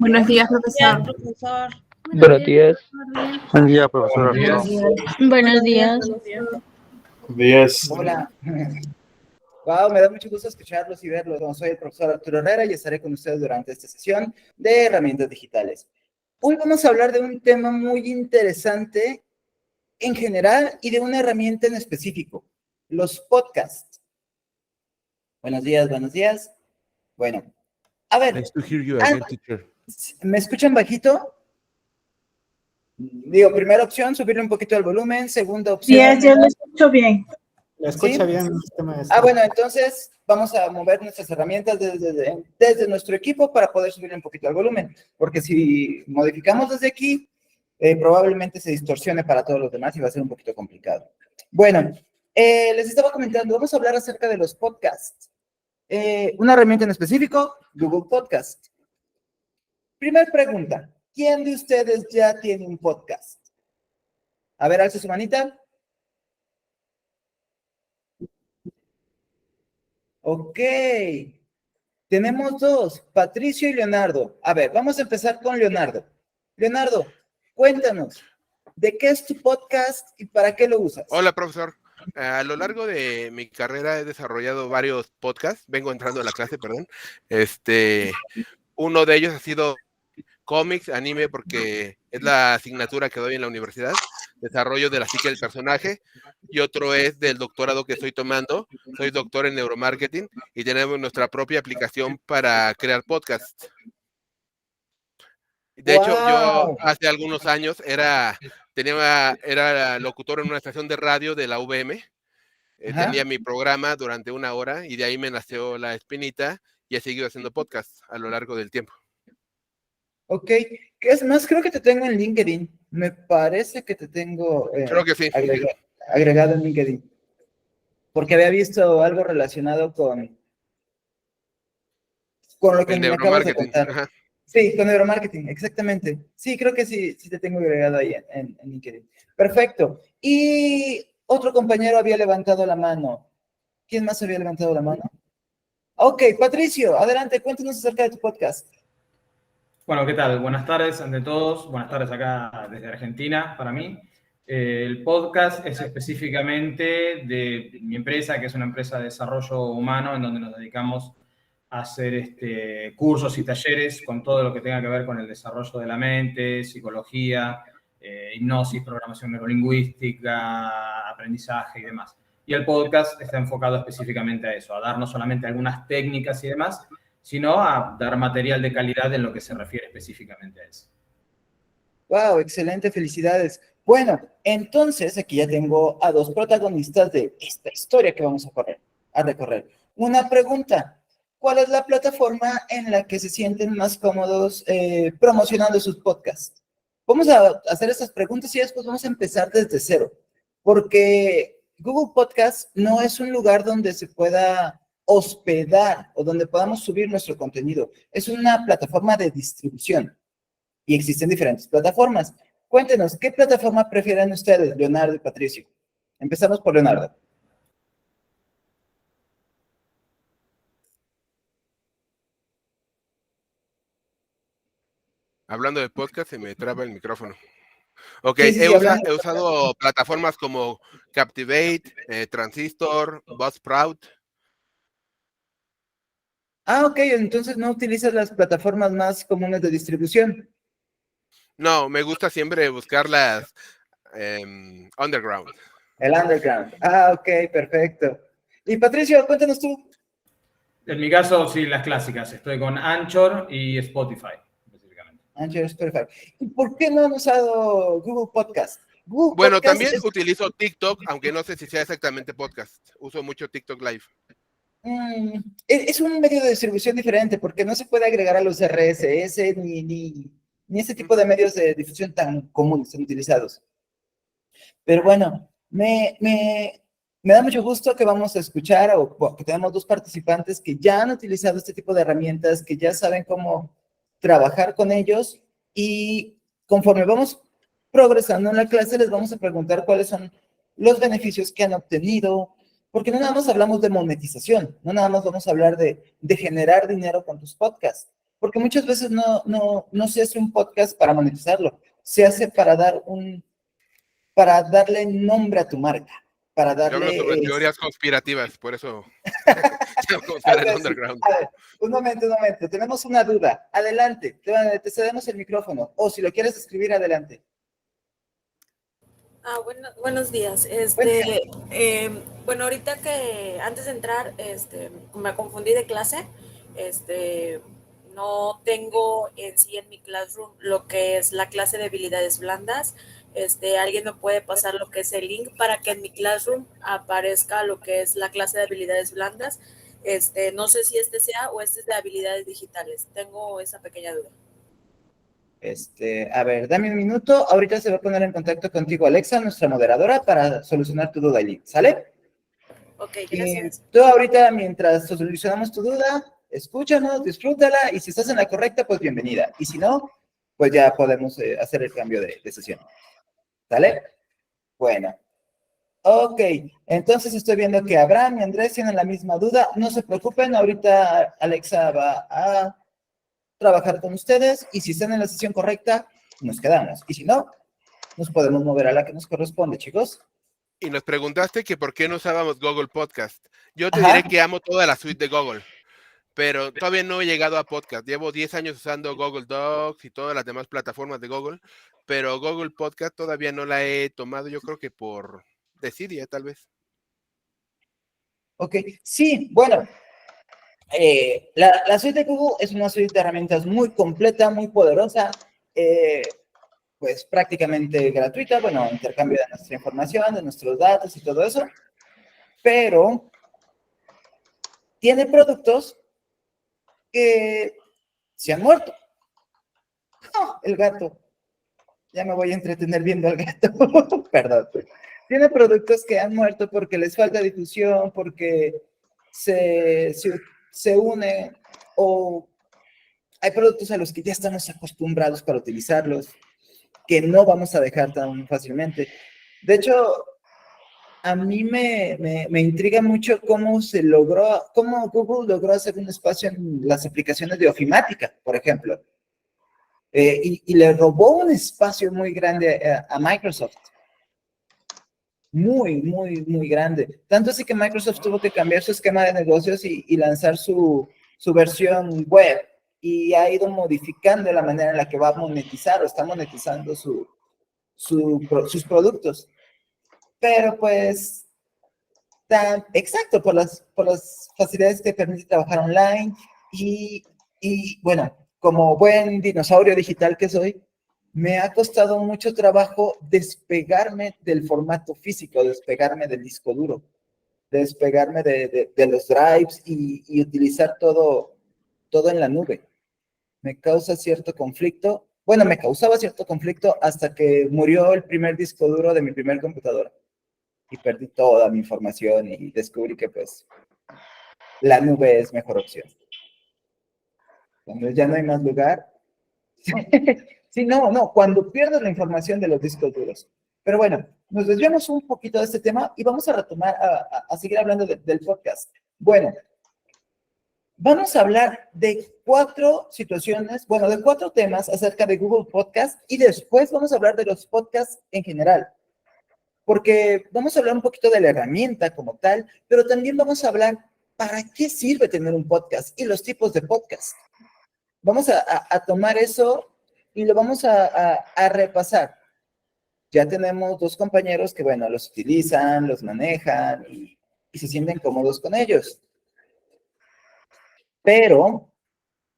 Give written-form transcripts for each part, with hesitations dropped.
Buenos días, profesor. Buenos días. Buen día, profesor Buenos Arturo. días. Buenos días. Días. Hola. Wow, me da mucho gusto escucharlos y verlos. Bueno, soy el profesor Arturo Herrera y estaré con ustedes durante esta sesión de herramientas digitales. Hoy vamos a hablar de un tema muy interesante en general y de una herramienta en específico, los podcasts. Buenos días, buenos días. Bueno, a ver, Nice to hear you again, teacher. ¿me escuchan bajito? Digo, primera opción, subirle un poquito el volumen. Segunda opción. Sí, yo lo escucho bien. ¿Me escucha ¿Sí? bien? Maestro? Bueno, entonces vamos a mover nuestras herramientas desde nuestro equipo para poder subir un poquito el volumen, porque si modificamos desde aquí, probablemente se distorsione para todos los demás y va a ser un poquito complicado. Bueno, les estaba comentando, vamos a hablar acerca de los podcasts. Una herramienta en específico, Google Podcast. Primera pregunta, ¿quién de ustedes ya tiene un podcast? A ver, alza su manita. Ok. Tenemos dos, Patricio y Leonardo. A ver, vamos a empezar con Leonardo. Leonardo, cuéntanos, ¿de qué es tu podcast y para qué lo usas? Hola, profesor. A lo largo de mi carrera he desarrollado varios podcasts. Vengo entrando a la clase, perdón. Uno de ellos ha sido cómics, anime, porque es la asignatura que doy en la universidad, desarrollo de la psique del personaje, y otro es del doctorado que estoy tomando. Soy doctor en neuromarketing y tenemos nuestra propia aplicación para crear podcasts. De hecho, yo hace algunos años era locutor en una estación de radio de la UVM. Tenía mi programa durante 1 hora y de ahí me nació la espinita y he seguido haciendo podcasts a lo largo del tiempo. Ok, ¿qué es más? Creo que te tengo en LinkedIn. Me parece que te tengo Creo que sí. agregado en LinkedIn. Porque había visto algo relacionado con lo que El me acabas de neuromarketing. contar. Ajá. Sí, con neuromarketing, exactamente. Sí, creo que sí te tengo agregado ahí en LinkedIn. Perfecto. Y otro compañero había levantado la mano. ¿Quién más había levantado la mano? Ok, Patricio, adelante, cuéntanos acerca de tu podcast. Bueno, ¿qué tal? Buenas tardes ante todos. Buenas tardes acá desde Argentina para mí. El podcast es específicamente de mi empresa, que es una empresa de desarrollo humano, en donde nos dedicamos a hacer cursos y talleres con todo lo que tenga que ver con el desarrollo de la mente, psicología, hipnosis, programación neurolingüística, aprendizaje y demás. Y el podcast está enfocado específicamente a eso, a dar no solamente algunas técnicas y demás, sino a dar material de calidad en lo que se refiere específicamente a eso. Wow, excelente, felicidades. Bueno, entonces aquí ya tengo a dos protagonistas de esta historia que vamos a recorrer. Una pregunta, ¿cuál es la plataforma en la que se sienten más cómodos promocionando sus podcasts? Vamos a hacer estas preguntas y después vamos a empezar desde cero, porque Google Podcast no es un lugar donde se pueda hospedar o donde podamos subir nuestro contenido. Es una plataforma de distribución y existen diferentes plataformas. Cuéntenos, ¿qué plataforma prefieren ustedes, Leonardo y Patricio? Empezamos por Leonardo. Hablando de podcast, se me traba el micrófono. Ok, Sí, he usado plataformas como Captivate, Transistor, Buzzsprout. Ok, entonces no utilizas las plataformas más comunes de distribución. No, me gusta siempre buscar las underground. El underground. Ok, perfecto. Y Patricio, cuéntanos tú. En mi caso, sí, las clásicas. Estoy con Anchor y Spotify, específicamente. Anchor, Spotify. ¿Y por qué no han usado Google Podcast? Bueno, también utilizo TikTok, aunque no sé si sea exactamente podcast. Uso mucho TikTok Live. Es un medio de distribución diferente porque no se puede agregar a los RSS ni ese tipo de medios de difusión tan comunes, tan utilizados. Pero bueno, me da mucho gusto que vamos a escuchar o que tenemos dos participantes que ya han utilizado este tipo de herramientas, que ya saben cómo trabajar con ellos y conforme vamos progresando en la clase les vamos a preguntar cuáles son los beneficios que han obtenido, porque no nada más hablamos de monetización, no nada más vamos a hablar de generar dinero con tus podcasts. porque muchas veces no se hace un podcast para monetizarlo, se hace para darle nombre a tu marca, para Yo hablo darle... sobre teorías conspirativas, por eso A en ver, underground. a ver, un momento, tenemos una duda, adelante, te cedemos el micrófono, o si lo quieres escribir, adelante. Buenos días. Buen día. Bueno, ahorita que antes de entrar, me confundí de clase. No tengo en sí en mi Classroom lo que es la clase de habilidades blandas. Alguien me puede pasar lo que es el link para que en mi Classroom aparezca lo que es la clase de habilidades blandas. No sé si sea o es de habilidades digitales. Tengo esa pequeña duda. A ver, dame un minuto. Ahorita se va a poner en contacto contigo Alexa, nuestra moderadora, para solucionar tu duda, Eileen. ¿Sale? Ok, Y gracias. tú ahorita, mientras solucionamos tu duda, escúchanos, disfrútala, y si estás en la correcta, pues bienvenida. Y si no, pues ya podemos hacer el cambio de sesión. ¿Sale? Bueno. Ok, entonces estoy viendo que Abraham y Andrés tienen la misma duda. No se preocupen, ahorita Alexa va a trabajar con ustedes, y si están en la sesión correcta, nos quedamos. Y si no, nos podemos mover a la que nos corresponde, chicos. Y nos preguntaste que por qué no usábamos Google Podcast. Yo te Ajá. diré que amo toda la suite de Google, pero todavía no he llegado a podcast. Llevo 10 años usando Google Docs y todas las demás plataformas de Google, pero Google Podcast todavía no la he tomado, yo creo que por desidia, tal vez. Ok, sí, bueno, la suite de Google es una suite de herramientas muy completa, muy poderosa, pues prácticamente gratuita, bueno, intercambio de nuestra información, de nuestros datos y todo eso, pero tiene productos que se han muerto. ¡Oh, el gato! Ya me voy a entretener viendo al gato. Perdón. Tiene productos que han muerto porque les falta difusión, porque se une, o hay productos a los que ya estamos acostumbrados para utilizarlos, que no vamos a dejar tan fácilmente. De hecho, a mí me intriga mucho cómo Google logró hacer un espacio en las aplicaciones de ofimática, por ejemplo. Y le robó un espacio muy grande a Microsoft. Muy, muy, muy grande. Tanto así que Microsoft tuvo que cambiar su esquema de negocios y lanzar su versión web, y ha ido modificando la manera en la que va a monetizar o está monetizando sus productos. Pero pues, exacto, por las facilidades que permite trabajar online, y bueno, como buen dinosaurio digital que soy, me ha costado mucho trabajo despegarme del formato físico, despegarme del disco duro, despegarme de los drives y utilizar todo en la nube. Me causa cierto conflicto. Bueno, me causaba cierto conflicto hasta que murió el primer disco duro de mi primer computadora y perdí toda mi información y descubrí que pues la nube es mejor opción. Cuando ya no hay más lugar. Sí, no, cuando pierdes la información de los discos duros. Pero bueno, nos desviamos un poquito de este tema y vamos a retomar, a seguir hablando del podcast. Bueno, vamos a hablar de 4 situaciones, bueno, de 4 temas acerca de Google Podcast, y después vamos a hablar de los podcasts en general. Porque vamos a hablar un poquito de la herramienta como tal, pero también vamos a hablar para qué sirve tener un podcast y los tipos de podcast. Vamos a tomar eso y lo vamos a repasar. Ya tenemos 2 compañeros que, bueno, los utilizan, los manejan y se sienten cómodos con ellos. Pero,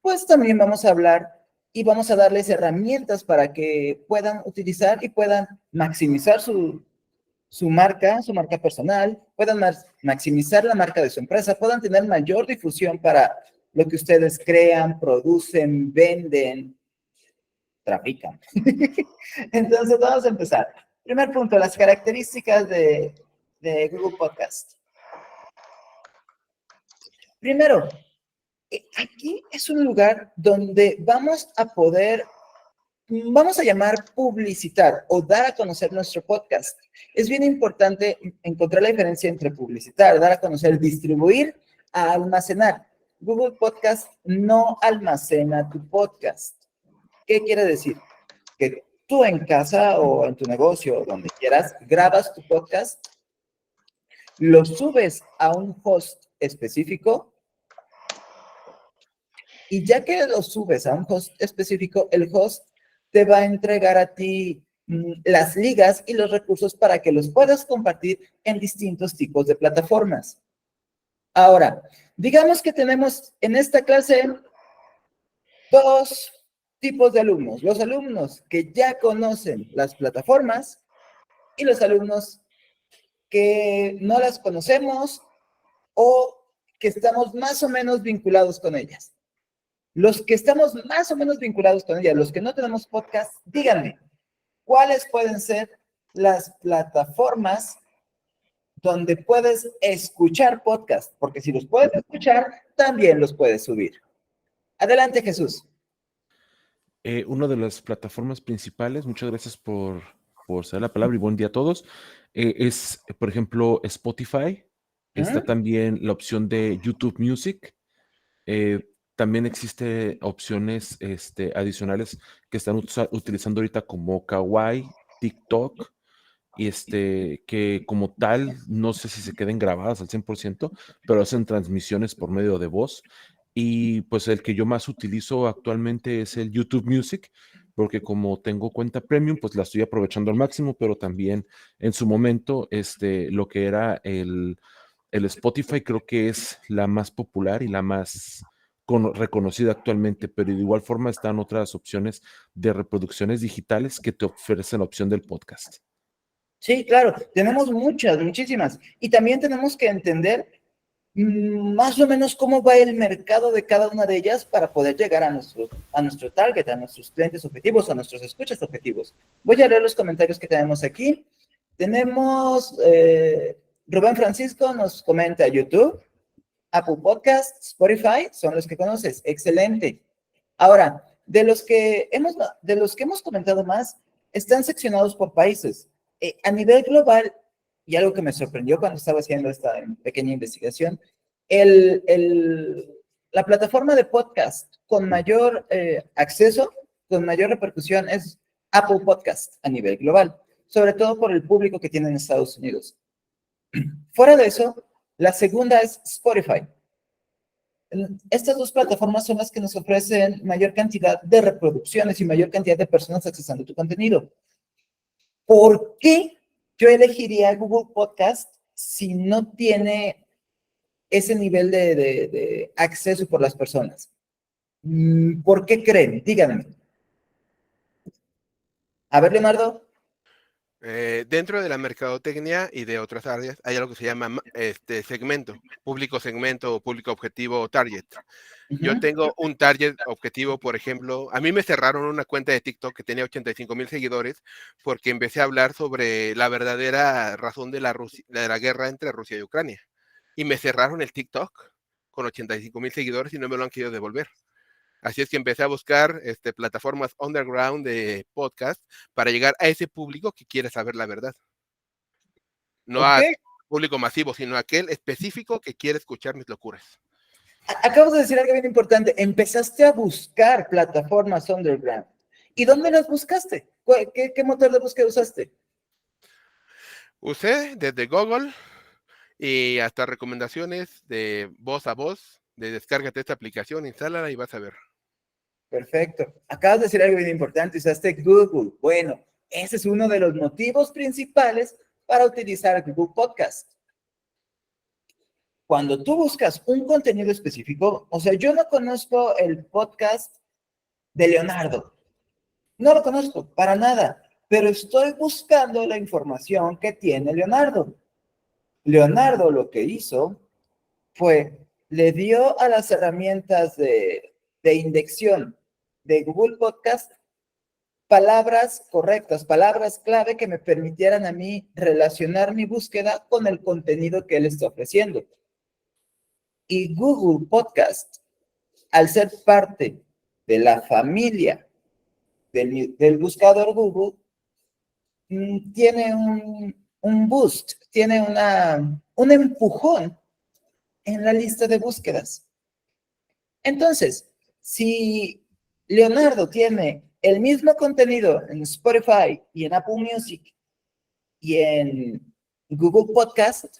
pues también vamos a hablar y vamos a darles herramientas para que puedan utilizar y puedan maximizar su marca personal, puedan maximizar la marca de su empresa, puedan tener mayor difusión para lo que ustedes crean, producen, venden, trafican. Entonces, vamos a empezar. Primer punto, las características de Google Podcast. Primero, aquí es un lugar donde vamos a llamar publicitar o dar a conocer nuestro podcast. Es bien importante encontrar la diferencia entre publicitar, dar a conocer, distribuir, a almacenar. Google Podcast no almacena tu podcast. ¿Qué quiere decir? Que tú en casa o en tu negocio, donde quieras, grabas tu podcast, lo subes a un host específico y ya que lo subes a un host específico, el host te va a entregar a ti las ligas y los recursos para que los puedas compartir en distintos tipos de plataformas. Ahora, digamos que tenemos en esta clase dos tipos de alumnos. Los alumnos que ya conocen las plataformas y los alumnos que no las conocemos o que estamos más o menos vinculados con ellas. Los que estamos más o menos vinculados con ellas, los que no tenemos podcast, díganme, ¿cuáles pueden ser las plataformas donde puedes escuchar podcast? Porque si los puedes escuchar, también los puedes subir. Adelante, Jesús. Una de las plataformas principales, muchas gracias por saber la palabra y buen día a todos, es, por ejemplo, Spotify. Está también la opción de YouTube Music. También existe opciones adicionales que están utilizando ahorita como Kawaii, TikTok, y que como tal, no sé si se queden grabadas al 100%, pero hacen transmisiones por medio de voz. Y pues el que yo más utilizo actualmente es el YouTube Music, porque como tengo cuenta premium, pues la estoy aprovechando al máximo, pero también en su momento, lo que era el Spotify creo que es la más popular y la más reconocida actualmente, pero de igual forma están otras opciones de reproducciones digitales que te ofrecen la opción del podcast. Sí, claro, tenemos muchas, muchísimas. Y también tenemos que entender más o menos cómo va el mercado de cada una de ellas para poder llegar a nuestro target, a nuestros clientes objetivos, a nuestros escuchas objetivos. Voy a leer los comentarios que tenemos aquí. Tenemos, Rubén Francisco nos comenta YouTube, Apple Podcast, Spotify, son los que conoces. Excelente. Ahora, de los que hemos comentado más, están seccionados por países. A nivel global, y algo que me sorprendió cuando estaba haciendo esta pequeña investigación, la plataforma de podcast con mayor acceso, con mayor repercusión es Apple Podcast a nivel global, sobre todo por el público que tiene en Estados Unidos. Fuera de eso, la segunda es Spotify. Estas dos plataformas son las que nos ofrecen mayor cantidad de reproducciones y mayor cantidad de personas accesando tu contenido. ¿Por qué yo elegiría Google Podcast si no tiene ese nivel de acceso por las personas? ¿Por qué creen? Díganme. A ver, Leonardo. Dentro de la mercadotecnia y de otras áreas hay algo que se llama segmento, público segmento o público objetivo o target. Yo tengo un target objetivo, por ejemplo, a mí me cerraron una cuenta de TikTok que tenía 85,000 seguidores porque empecé a hablar sobre la verdadera razón de la guerra entre Rusia y Ucrania. Y me cerraron el TikTok con 85,000 seguidores y no me lo han querido devolver. Así es que empecé a buscar plataformas underground de podcast para llegar a ese público que quiere saber la verdad. No a público masivo, sino a aquel específico que quiere escuchar mis locuras. Acabas de decir algo bien importante. Empezaste a buscar plataformas underground. ¿Y dónde las buscaste? ¿Qué motor de búsqueda usaste? Usé desde Google y hasta recomendaciones de voz a voz, de descárgate esta aplicación, instálala y vas a ver. Perfecto. Acabas de decir algo bien importante. Usaste Google. Bueno, ese es uno de los motivos principales para utilizar Google Podcast. Cuando tú buscas un contenido específico, o sea, yo no conozco el podcast de Leonardo. No lo conozco para nada, pero estoy buscando la información que tiene Leonardo. Leonardo lo que hizo fue, le dio a las herramientas de indexación de Google Podcast palabras correctas, palabras clave que me permitieran a mí relacionar mi búsqueda con el contenido que él está ofreciendo. Y Google Podcast, al ser parte de la familia del buscador Google, tiene un boost, tiene un empujón en la lista de búsquedas. Entonces, si Leonardo tiene el mismo contenido en Spotify y en Apple Music y en Google Podcast,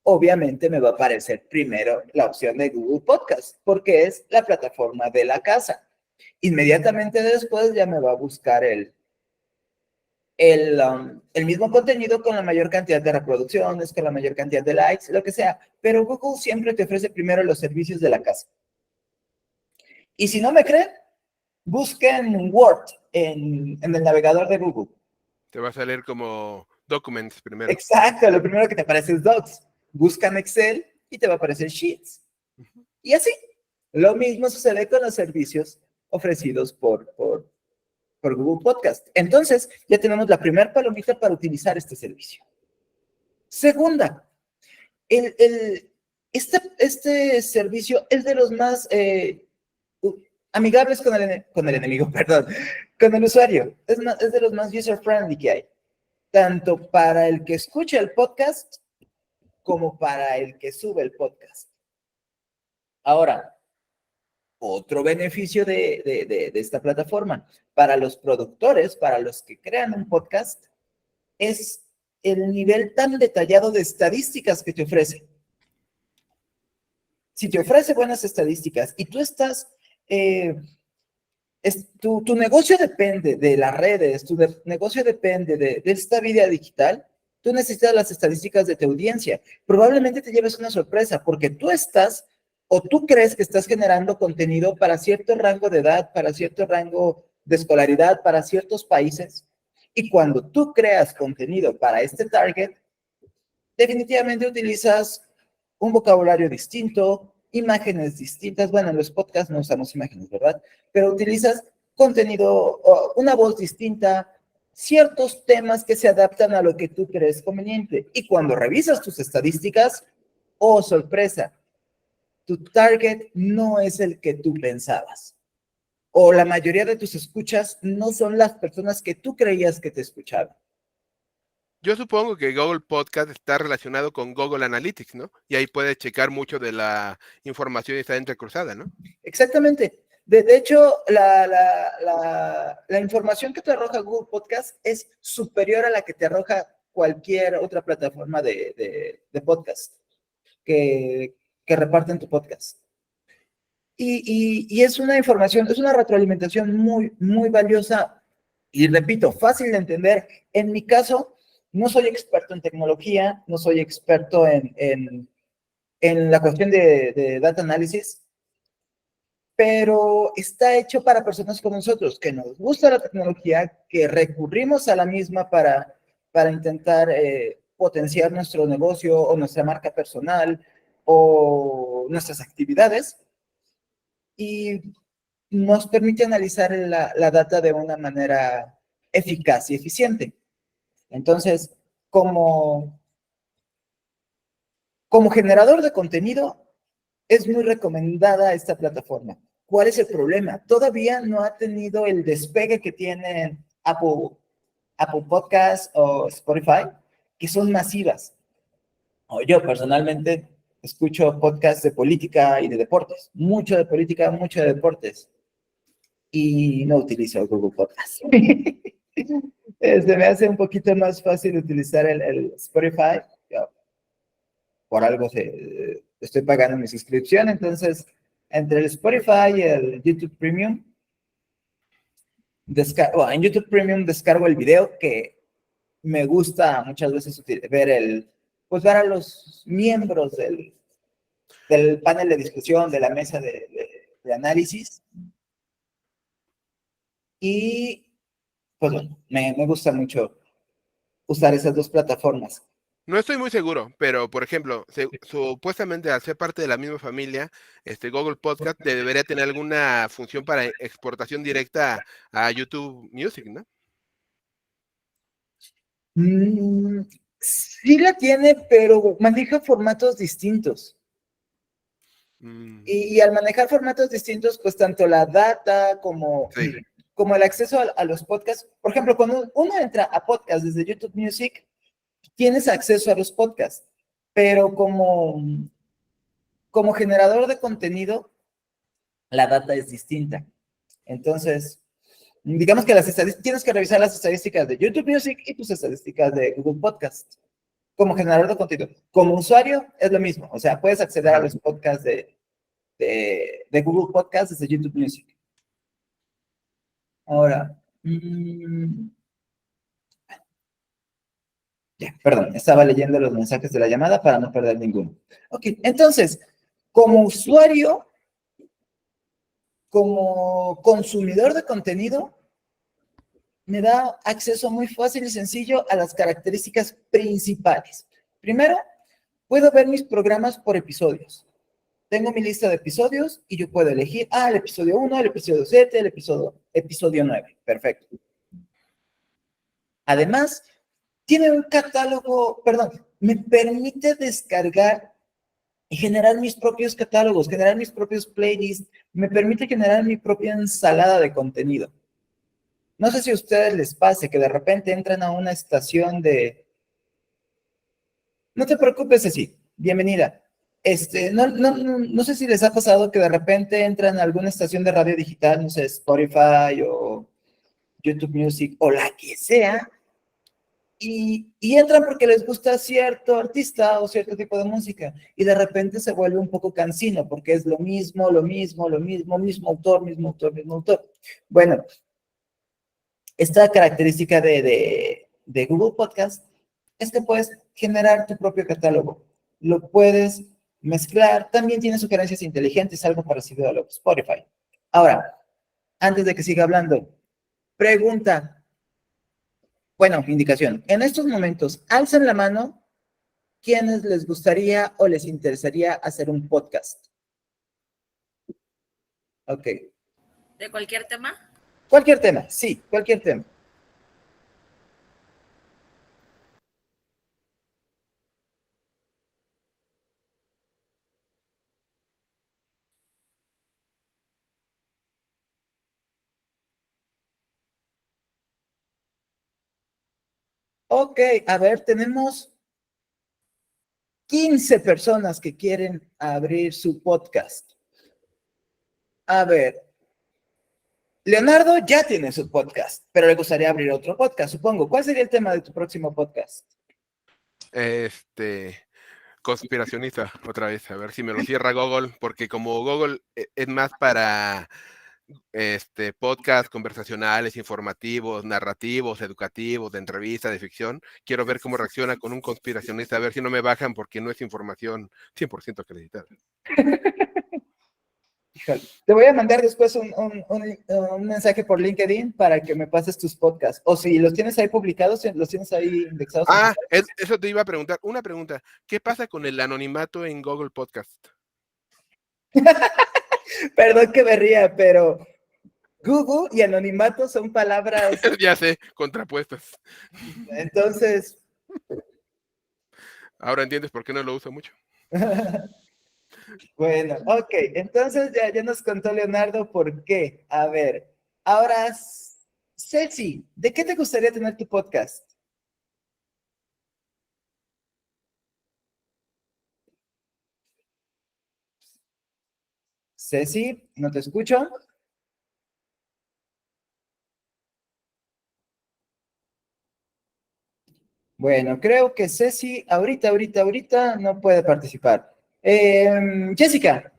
obviamente me va a aparecer primero la opción de Google Podcast, porque es la plataforma de la casa. Inmediatamente después ya me va a buscar el mismo contenido con la mayor cantidad de reproducciones, con la mayor cantidad de likes, lo que sea. Pero Google siempre te ofrece primero los servicios de la casa. Y si no me creen, busquen Word en el navegador de Google. Te va a salir como Documents primero. Exacto, lo primero que te aparece es Docs. Buscan Excel y te va a aparecer Sheets. Y así. Lo mismo sucede con los servicios ofrecidos por Google Podcast. Entonces, ya tenemos la primera palomita para utilizar este servicio. Segunda, este servicio es de los más amigables con el enemigo, perdón, con el usuario. Es de los más user-friendly que hay. Tanto para el que escucha el podcast como para el que sube el podcast. Ahora, otro beneficio de esta plataforma para los productores, para los que crean un podcast, es el nivel tan detallado de estadísticas que te ofrece. Si te ofrece buenas estadísticas y tú estás, tu negocio depende de las redes, tu negocio depende de esta vida digital, tú necesitas las estadísticas de tu audiencia. Probablemente te lleves una sorpresa porque tú estás o tú crees que estás generando contenido para cierto rango de edad, para cierto rango de escolaridad, para ciertos países. Y cuando tú creas contenido para este target, definitivamente utilizas un vocabulario distinto, imágenes distintas. Bueno, en los podcasts no usamos imágenes, ¿verdad? Pero utilizas contenido, una voz distinta, ciertos temas que se adaptan a lo que tú crees conveniente. Y cuando revisas tus estadísticas, ¡oh, sorpresa! Tu target no es el que tú pensabas. O la mayoría de tus escuchas no son las personas que tú creías que te escuchaban. Yo supongo que Google Podcast está relacionado con Google Analytics, ¿no? Y ahí puedes checar mucho de la información y está entrecruzada, ¿no? Exactamente. De hecho, la información que te arroja Google Podcast es superior a la que te arroja cualquier otra plataforma de podcast que reparten tu podcast. Y es una información, es una retroalimentación muy, muy valiosa y, repito, fácil de entender. En mi caso, no soy experto en tecnología, no soy experto en la cuestión de data análisis, pero está hecho para personas como nosotros, que nos gusta la tecnología, que recurrimos a la misma para intentar potenciar nuestro negocio o nuestra marca personal o nuestras actividades, y nos permite analizar la data de una manera eficaz y eficiente. Entonces, como generador de contenido, es muy recomendada esta plataforma. ¿Cuál es el problema? Todavía no ha tenido el despegue que tienen Apple Podcasts o Spotify, que son masivas. Yo personalmente escucho podcasts de política y de deportes. Mucho de política, mucho de deportes. Y no utilizo Google Podcasts. Se me hace un poquito más fácil utilizar el Spotify. Yo, por algo estoy pagando mi suscripción, entonces entre el Spotify y el YouTube Premium, en YouTube Premium descargo el video, que me gusta muchas veces ver a los miembros del panel de discusión, de la mesa de análisis. Y pues bueno, me gusta mucho usar esas dos plataformas. No estoy muy seguro, pero por ejemplo, supuestamente al ser parte de la misma familia, Google Podcast debería tener alguna función para exportación directa a YouTube Music, ¿no? Sí la tiene, pero maneja formatos distintos. Y al manejar formatos distintos, pues tanto la data como el acceso a los podcasts. Por ejemplo, cuando uno entra a podcast desde YouTube Music, tienes acceso a los podcasts, pero como generador de contenido, la data es distinta. Entonces, digamos que tienes que revisar las estadísticas de YouTube Music y tus estadísticas de Google Podcast. Como generador de contenido. Como usuario es lo mismo. O sea, puedes acceder a los podcasts de Google Podcast desde YouTube Music. Ahora, ya, perdón, estaba leyendo los mensajes de la llamada para no perder ninguno. Ok, entonces, como usuario, como consumidor de contenido, me da acceso muy fácil y sencillo a las características principales. Primero, puedo ver mis programas por episodios. Tengo mi lista de episodios y yo puedo elegir, el episodio 1, el episodio 7, el episodio 9. Perfecto. Además, tiene un catálogo, me permite descargar y generar mis propios catálogos, generar mis propios playlists, me permite generar mi propia ensalada de contenido. No sé si a ustedes les pase que de repente entran a una estación de... No te preocupes, Ceci, bienvenida. No sé si les ha pasado que de repente entran a alguna estación de radio digital, no sé, Spotify o YouTube Music o la que sea, y entran porque les gusta cierto artista o cierto tipo de música, y de repente se vuelve un poco cansino, porque es lo mismo, mismo autor. Bueno, esta característica de Google Podcast es que puedes generar tu propio catálogo, lo puedes mezclar, también tiene sugerencias inteligentes, algo parecido a lo de Spotify. Ahora, antes de que siga hablando, pregunta. Bueno, indicación. En estos momentos, alcen la mano quienes les gustaría o les interesaría hacer un podcast. Ok. ¿De cualquier tema? Cualquier tema, sí, cualquier tema. Ok, a ver, tenemos 15 personas que quieren abrir su podcast. A ver, Leonardo ya tiene su podcast, pero le gustaría abrir otro podcast, supongo. ¿Cuál sería el tema de tu próximo podcast? Conspiracionista, otra vez, a ver si me lo cierra Google, porque como Google es más para podcast conversacionales, informativos, narrativos, educativos, de entrevista, de ficción, quiero ver cómo reacciona con un conspiracionista, a ver si no me bajan porque no es información 100% acreditada. Híjole. Te voy a mandar después un mensaje por LinkedIn para que me pases tus podcasts. O si los tienes ahí publicados, los tienes ahí indexados. Eso te iba a preguntar. Una pregunta. ¿Qué pasa con el anonimato en Google Podcast? Perdón que me ría, pero Google y anonimato son palabras. Ya sé, contrapuestas. Entonces. Ahora entiendes por qué no lo uso mucho. Bueno, ok, entonces ya nos contó Leonardo por qué. A ver, ahora, Ceci, ¿de qué te gustaría tener tu podcast? Ceci, ¿no te escucho? Bueno, creo que Ceci ahorita no puede participar. Jessica.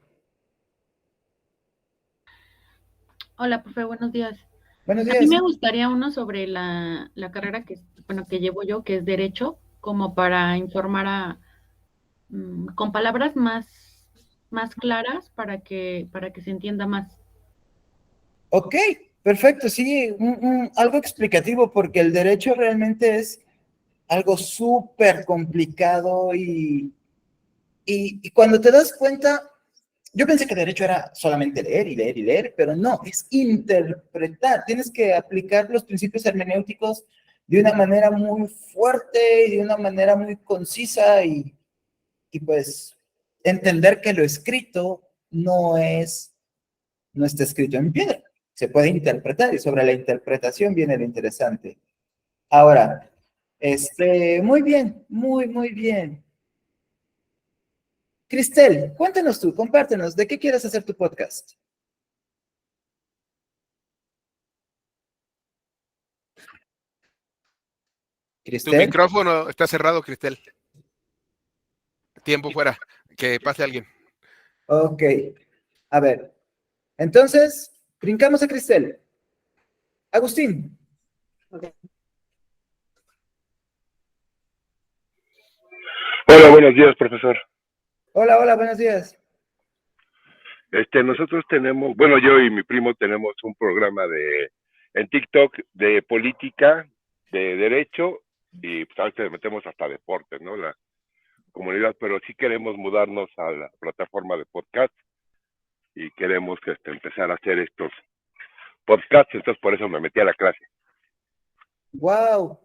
Hola, profe, buenos días. Buenos A días. mí me gustaría uno sobre la carrera que llevo yo, que es Derecho, como para informar con palabras más claras para que se entienda más. Ok, perfecto, sí, algo explicativo, porque el derecho realmente es algo súper complicado y cuando te das cuenta, yo pensé que derecho era solamente leer y leer y leer, pero no, es interpretar. Tienes que aplicar los principios hermenéuticos de una manera muy fuerte y de una manera muy concisa y pues entender que lo escrito no está escrito en piedra. Se puede interpretar y sobre la interpretación viene lo interesante. Ahora, muy bien, muy bien. Cristel, cuéntanos tú, compártenos, ¿de qué quieres hacer tu podcast? Tu Cristel. micrófono está cerrado, Cristel. Tiempo fuera. Que pase alguien. Ok. A ver. Entonces, brincamos a Cristel. Agustín. Hola, buenos días, profesor. Hola, hola, buenos días. Nosotros tenemos, bueno, yo y mi primo tenemos un programa en TikTok de política, de derecho, y pues a veces metemos hasta deportes, ¿no? La comunidad, pero sí queremos mudarnos a la plataforma de podcast y queremos empezar a hacer estos podcasts, entonces por eso me metí a la clase. Wow.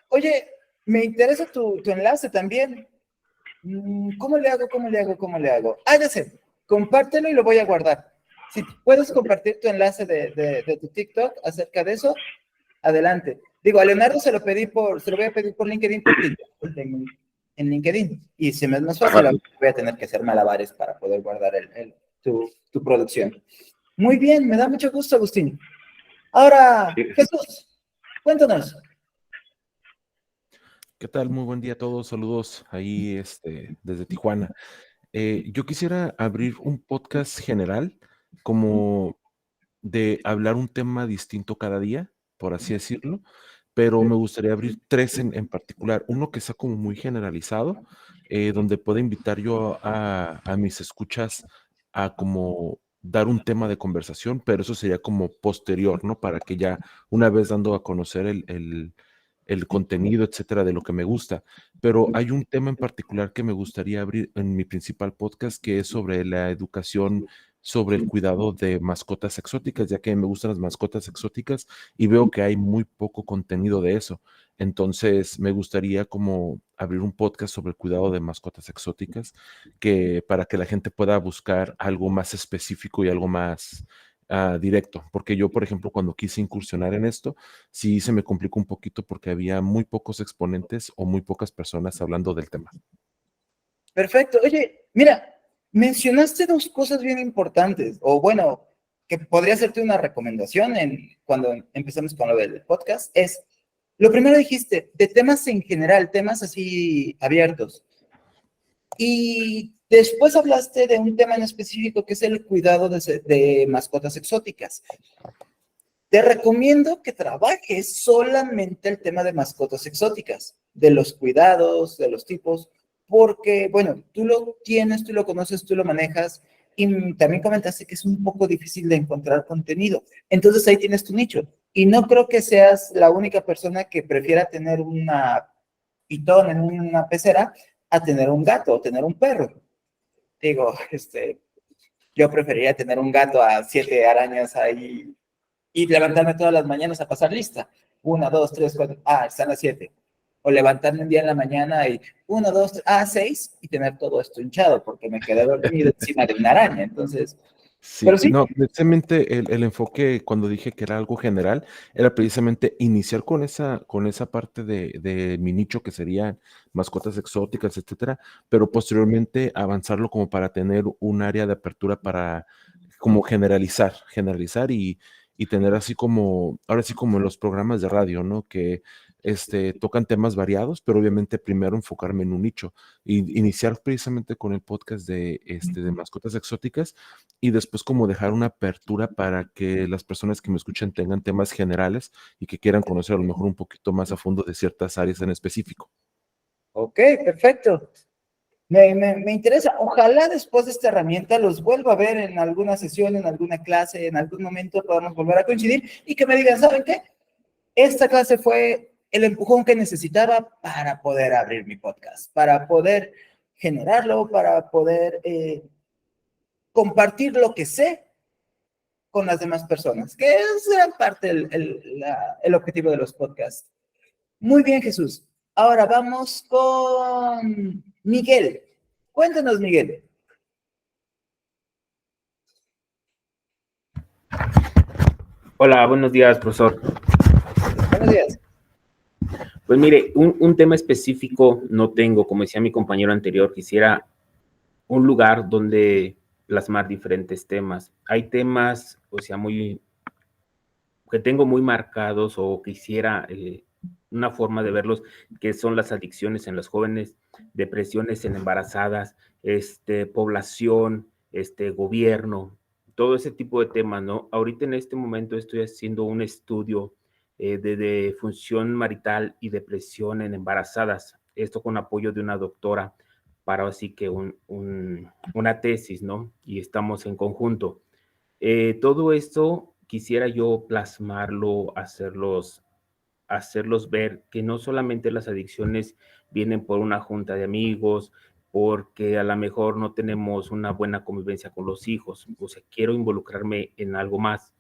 Oye, me interesa tu enlace también. ¿Cómo le hago? Ah, ya sé. Compártelo y lo voy a guardar. Si puedes compartir tu enlace de tu TikTok acerca de eso, adelante. Digo, a Leonardo se lo voy a pedir por LinkedIn porque yo lo tengo en LinkedIn. Y si me es más fácil, voy a tener que hacer malabares para poder guardar tu producción. Muy bien, me da mucho gusto, Agustín. Ahora, Jesús, cuéntanos. ¿Qué tal? Muy buen día a todos. Saludos ahí desde Tijuana. Yo quisiera abrir un podcast general, como de hablar un tema distinto cada día, por así decirlo, pero me gustaría abrir tres en particular. Uno que sea como muy generalizado, donde pueda invitar yo a mis escuchas a como dar un tema de conversación, pero eso sería como posterior, ¿no? Para que ya una vez dando a conocer el contenido, etcétera, de lo que me gusta. Pero hay un tema en particular que me gustaría abrir en mi principal podcast, que es sobre la educación, sobre el cuidado de mascotas exóticas, ya que me gustan las mascotas exóticas y veo que hay muy poco contenido de eso. Entonces, me gustaría como abrir un podcast sobre el cuidado de mascotas exóticas, que para que la gente pueda buscar algo más específico y algo más directo, porque yo, por ejemplo, cuando quise incursionar en esto, sí se me complicó un poquito porque había muy pocos exponentes o muy pocas personas hablando del tema. Perfecto. Oye, mira, mencionaste dos cosas bien importantes, o bueno, que podría hacerte una recomendación cuando empezamos con lo del podcast, lo primero dijiste, de temas en general, temas así abiertos. Y después hablaste de un tema en específico que es el cuidado de mascotas exóticas. Te recomiendo que trabajes solamente el tema de mascotas exóticas, de los cuidados, de los tipos, porque, bueno, tú lo tienes, tú lo conoces, tú lo manejas, y también comentaste que es un poco difícil de encontrar contenido. Entonces ahí tienes tu nicho. Y no creo que seas la única persona que prefiera tener una pitón en una pecera a tener un gato o tener un perro. Digo, yo preferiría tener un gato a 7 arañas ahí y levantarme todas las mañanas a pasar lista. 1, 2, 3, 4, están las 7. O levantarme un día en la mañana y 1, 2, 3, 6 y tener todo esto hinchado porque me quedé dormido encima de una araña. Entonces, Sí, pero sí. no, precisamente el enfoque cuando dije que era algo general, era precisamente iniciar con esa parte de mi nicho que serían mascotas exóticas, etcétera, pero posteriormente avanzarlo como para tener un área de apertura para como generalizar y tener así como, ahora sí como en los programas de radio, ¿no? Que tocan temas variados, pero obviamente primero enfocarme en un nicho y iniciar precisamente con el podcast de mascotas exóticas y después como dejar una apertura para que las personas que me escuchen tengan temas generales y que quieran conocer a lo mejor un poquito más a fondo de ciertas áreas en específico. Ok, perfecto. Me interesa. Ojalá después de esta herramienta los vuelva a ver en alguna sesión, en alguna clase, en algún momento podamos volver a coincidir y que me digan, ¿saben qué? Esta clase fue el empujón que necesitaba para poder abrir mi podcast, para poder generarlo, para poder compartir lo que sé con las demás personas, que es gran parte el objetivo de los podcasts. Muy bien, Jesús. Ahora vamos con Miguel. Cuéntanos, Miguel. Hola, buenos días, profesor. Buenos días. Pues mire, un tema específico no tengo, como decía mi compañero anterior, quisiera un lugar donde plasmar diferentes temas. Hay temas, o sea, que tengo muy marcados o quisiera una forma de verlos, que son las adicciones en los jóvenes, depresiones en embarazadas, población, gobierno, todo ese tipo de temas, ¿no? Ahorita en este momento estoy haciendo un estudio de función marital y depresión en embarazadas, esto con apoyo de una doctora para así que una tesis, ¿no? Y estamos en conjunto. Todo esto quisiera yo plasmarlo, hacerlos ver que no solamente las adicciones vienen por una junta de amigos, porque a lo mejor no tenemos una buena convivencia con los hijos, o sea, quiero involucrarme en algo más,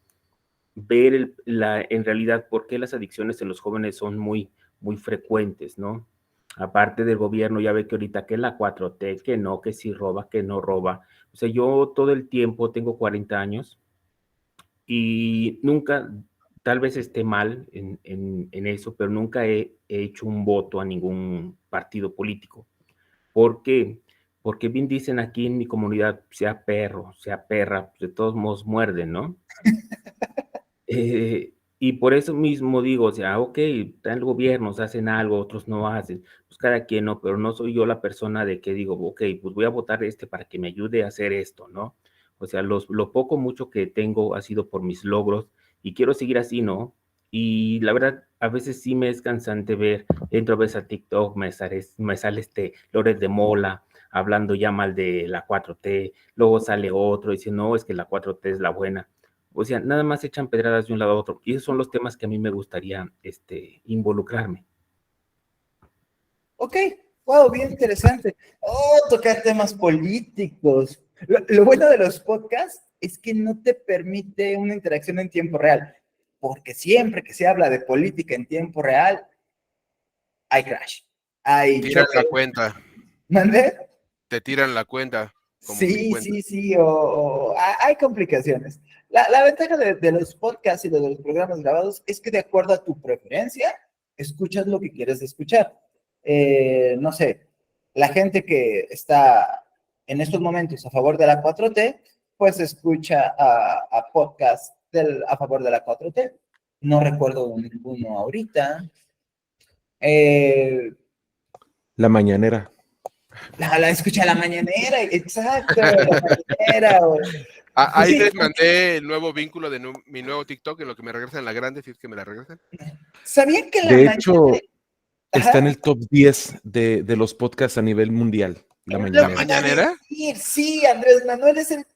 ver en realidad por qué las adicciones en los jóvenes son muy, muy frecuentes, ¿no? Aparte del gobierno, ya ve que ahorita que la 4T, que no, que sí roba, que no roba. O sea, yo todo el tiempo tengo 40 años y nunca, tal vez esté mal en eso, pero nunca he hecho un voto a ningún partido político. ¿Por qué? Porque bien dicen aquí en mi comunidad, sea perro, sea perra, pues de todos modos muerden, ¿no? Y por eso mismo digo, o sea, ok, tal gobiernos hacen algo, otros no hacen, pues cada quien no, pero no soy yo la persona de que digo, ok, pues voy a votar para que me ayude a hacer esto, ¿no? O sea, lo poco, mucho que tengo ha sido por mis logros y quiero seguir así, ¿no? Y la verdad, a veces sí me es cansante ver, entro a veces a TikTok, me sale Loret de Mola hablando ya mal de la 4T, luego sale otro diciendo, no, es que la 4T es la buena. O sea, nada más echan pedradas de un lado a otro. Y esos son los temas que a mí me gustaría involucrarme. Ok, wow, bien interesante. Oh, tocar temas políticos. Lo bueno de los podcasts es que no te permite una interacción en tiempo real, porque siempre que se habla de política en tiempo real, hay crash, hay Tiran choque. la cuenta. ¿Mande? Te tiran la cuenta. Como mi Sí, cuenta. sí, hay complicaciones. La ventaja de los podcasts y de los programas grabados es que de acuerdo a tu preferencia, escuchas lo que quieres escuchar. No sé, la gente que está en estos momentos a favor de la 4T, pues escucha a podcasts a favor de la 4T. No recuerdo ninguno ahorita. La mañanera. La escucha la mañanera, exacto, la mañanera. Ahí Sí. les mandé el nuevo vínculo de mi nuevo TikTok, en lo que me regresan la grande, si es que me la regresan. ¿Sabían que la De hecho, mañanera... está en el top 10 de los podcasts a nivel mundial. La Lo mañanera. que iba a decir, sí, Andrés Manuel es el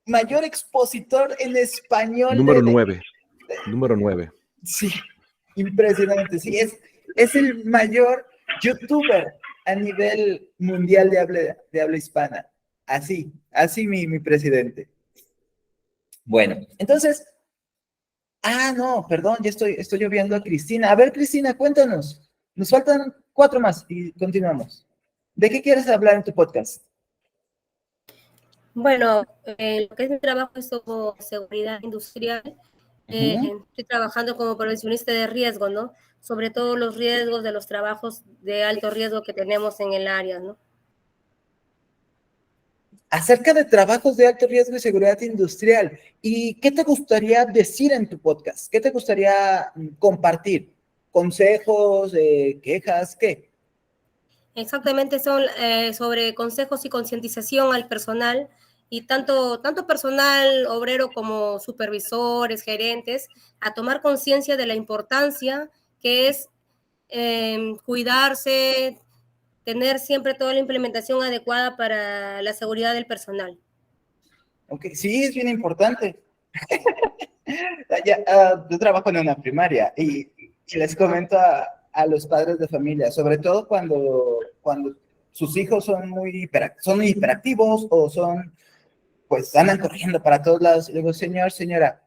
mayor expositor en español. Número 9. Número 9. Sí, impresionante. Sí, es el mayor youtuber a nivel mundial de habla hispana. Así mi presidente. Bueno, entonces, no, perdón, ya estoy viendo a Cristina. A ver, Cristina, cuéntanos. Nos faltan 4 más y continuamos. ¿De qué quieres hablar en tu podcast? Bueno, lo que es mi trabajo es como seguridad industrial. Estoy trabajando como profesionista de riesgo, ¿no? Sobre todo los riesgos de los trabajos de alto riesgo que tenemos en el área, ¿no? Acerca de trabajos de alto riesgo y seguridad industrial. ¿Y qué te gustaría decir en tu podcast? ¿Qué te gustaría compartir? ¿Consejos, quejas, qué? Exactamente, son sobre consejos y concientización al personal, y tanto personal obrero como supervisores, gerentes, a tomar conciencia de la importancia que es cuidarse, tener siempre toda la implementación adecuada para la seguridad del personal. Ok, sí, es bien importante. Yo trabajo en una primaria y les comento a los padres de familia, sobre todo cuando sus hijos son muy hiperactivos o pues andan corriendo para todos lados. Le digo, señora,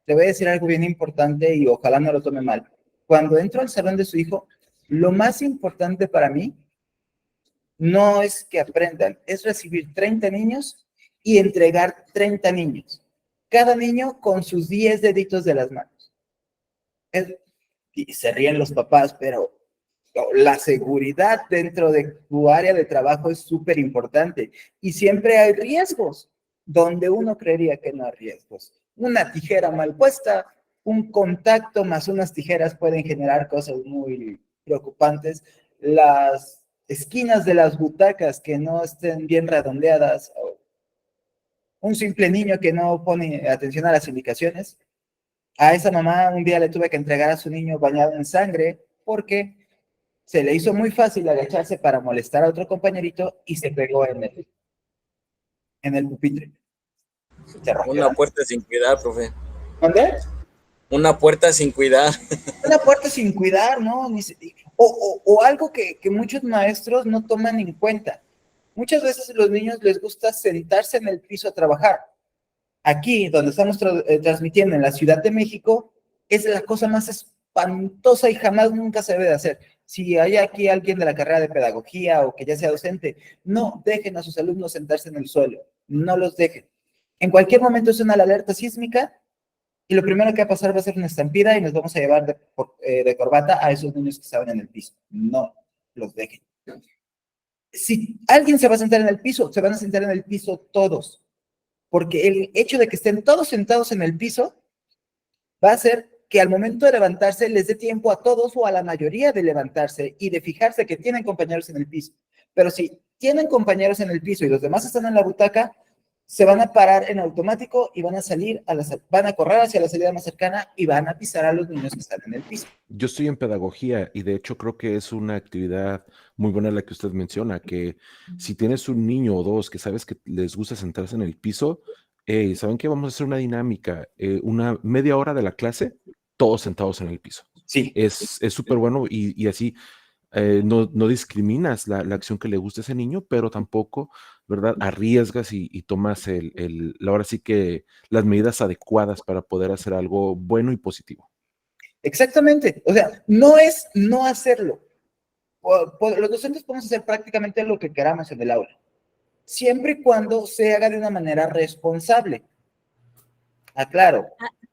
le voy a decir algo bien importante y ojalá no lo tome mal. Cuando entro al salón de su hijo, lo más importante para mí no es que aprendan, es recibir 30 niños y entregar 30 niños. Cada niño con sus 10 deditos de las manos. Y se ríen los papás, pero la seguridad dentro de tu área de trabajo es súper importante. Y siempre hay riesgos donde uno creería que no hay riesgos. Una tijera mal puesta un contacto más unas tijeras pueden generar cosas muy preocupantes. Las esquinas de las butacas que no estén bien redondeadas, o un simple niño que no pone atención a las indicaciones. A esa mamá un día le tuve que entregar a su niño bañado en sangre porque se le hizo muy fácil agacharse para molestar a otro compañerito y se pegó en el pupitre. Se rompió. Una puerta sin cuidar, profe. ¿Dónde? Una puerta sin cuidar. Una puerta sin cuidar, ¿no? O algo que muchos maestros no toman en cuenta. Muchas veces a los niños les gusta sentarse en el piso a trabajar. Aquí, donde estamos transmitiendo en la Ciudad de México, es la cosa más espantosa y jamás nunca se debe de hacer. Si hay aquí alguien de la carrera de pedagogía o que ya sea docente, no dejen a sus alumnos sentarse en el suelo. No los dejen. En cualquier momento suena la alerta sísmica y lo primero que va a pasar va a ser una estampida y nos vamos a llevar de corbata a esos niños que estaban en el piso. No los dejen. Si alguien se va a sentar en el piso, se van a sentar en el piso todos. Porque el hecho de que estén todos sentados en el piso va a hacer que al momento de levantarse les dé tiempo a todos o a la mayoría de levantarse y de fijarse que tienen compañeros en el piso. Pero si tienen compañeros en el piso y los demás están en la butaca, se van a parar en automático y van a correr hacia la salida más cercana y van a pisar a los niños que están en el piso. Yo estoy en pedagogía y de hecho creo que es una actividad muy buena la que usted menciona, que si tienes un niño o dos que sabes que les gusta sentarse en el piso, ¿saben qué? Vamos a hacer una dinámica, una media hora de la clase, todos sentados en el piso. Sí. Es súper bueno y así no discriminas la acción que le gusta a ese niño, pero tampoco, ¿verdad? Arriesgas y tomas ahora sí que las medidas adecuadas para poder hacer algo bueno y positivo. Exactamente. O sea, no es no hacerlo. Los docentes podemos hacer prácticamente lo que queramos en el aula, siempre y cuando se haga de una manera responsable. Aclaro,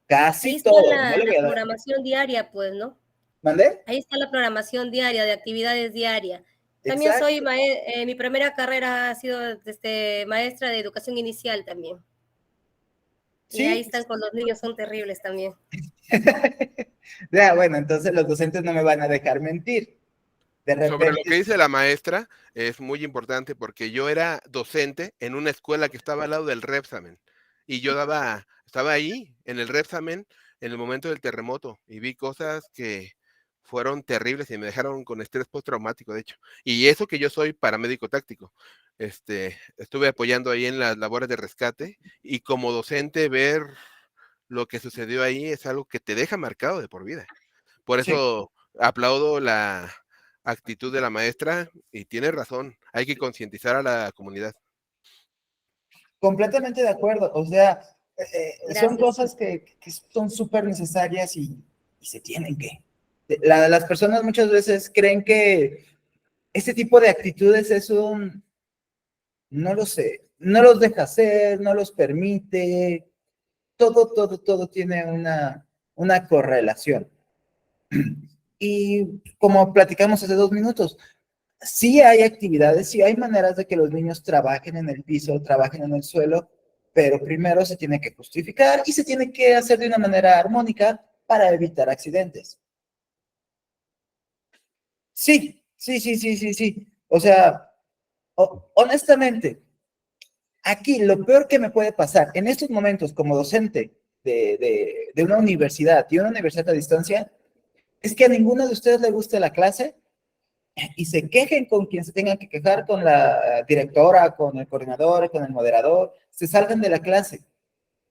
casi Ahí está todo. la No le voy a dar. programación diaria, pues, ¿no? ¿Mandé? Ahí está la programación diaria, de actividades diarias. También Exacto. soy, mi primera carrera ha sido maestra de educación inicial también. Y Sí. ahí están con los niños, son terribles también. Ya, bueno, entonces los docentes no me van a dejar mentir. De repente, Sobre lo que dice la maestra, es muy importante porque yo era docente en una escuela que estaba al lado del Repsamen y yo estaba ahí en el Repsamen en el momento del terremoto y vi cosas que fueron terribles y me dejaron con estrés postraumático, de hecho. Y eso que yo soy paramédico táctico. Estuve apoyando ahí en las labores de rescate y como docente ver lo que sucedió ahí es algo que te deja marcado de por vida. Por eso aplaudo la actitud de la maestra y tiene razón, hay que concientizar a la comunidad. completamente de acuerdo. O sea, son Gracias. cosas que son súper necesarias y se tienen que. Las personas muchas veces creen que este tipo de actitudes es no lo sé, no los deja hacer, no los permite. Todo tiene una correlación. Y como platicamos hace 2 minutos, sí hay actividades, sí hay maneras de que los niños trabajen en el piso, trabajen en el suelo, pero primero se tiene que justificar y se tiene que hacer de una manera armónica para evitar accidentes. Sí. O sea, honestamente, aquí lo peor que me puede pasar en estos momentos como docente de una universidad y una universidad a distancia es que a ninguno de ustedes le guste la clase y se quejen con quien se tengan que quejar, con la directora, con el coordinador, con el moderador, se salgan de la clase.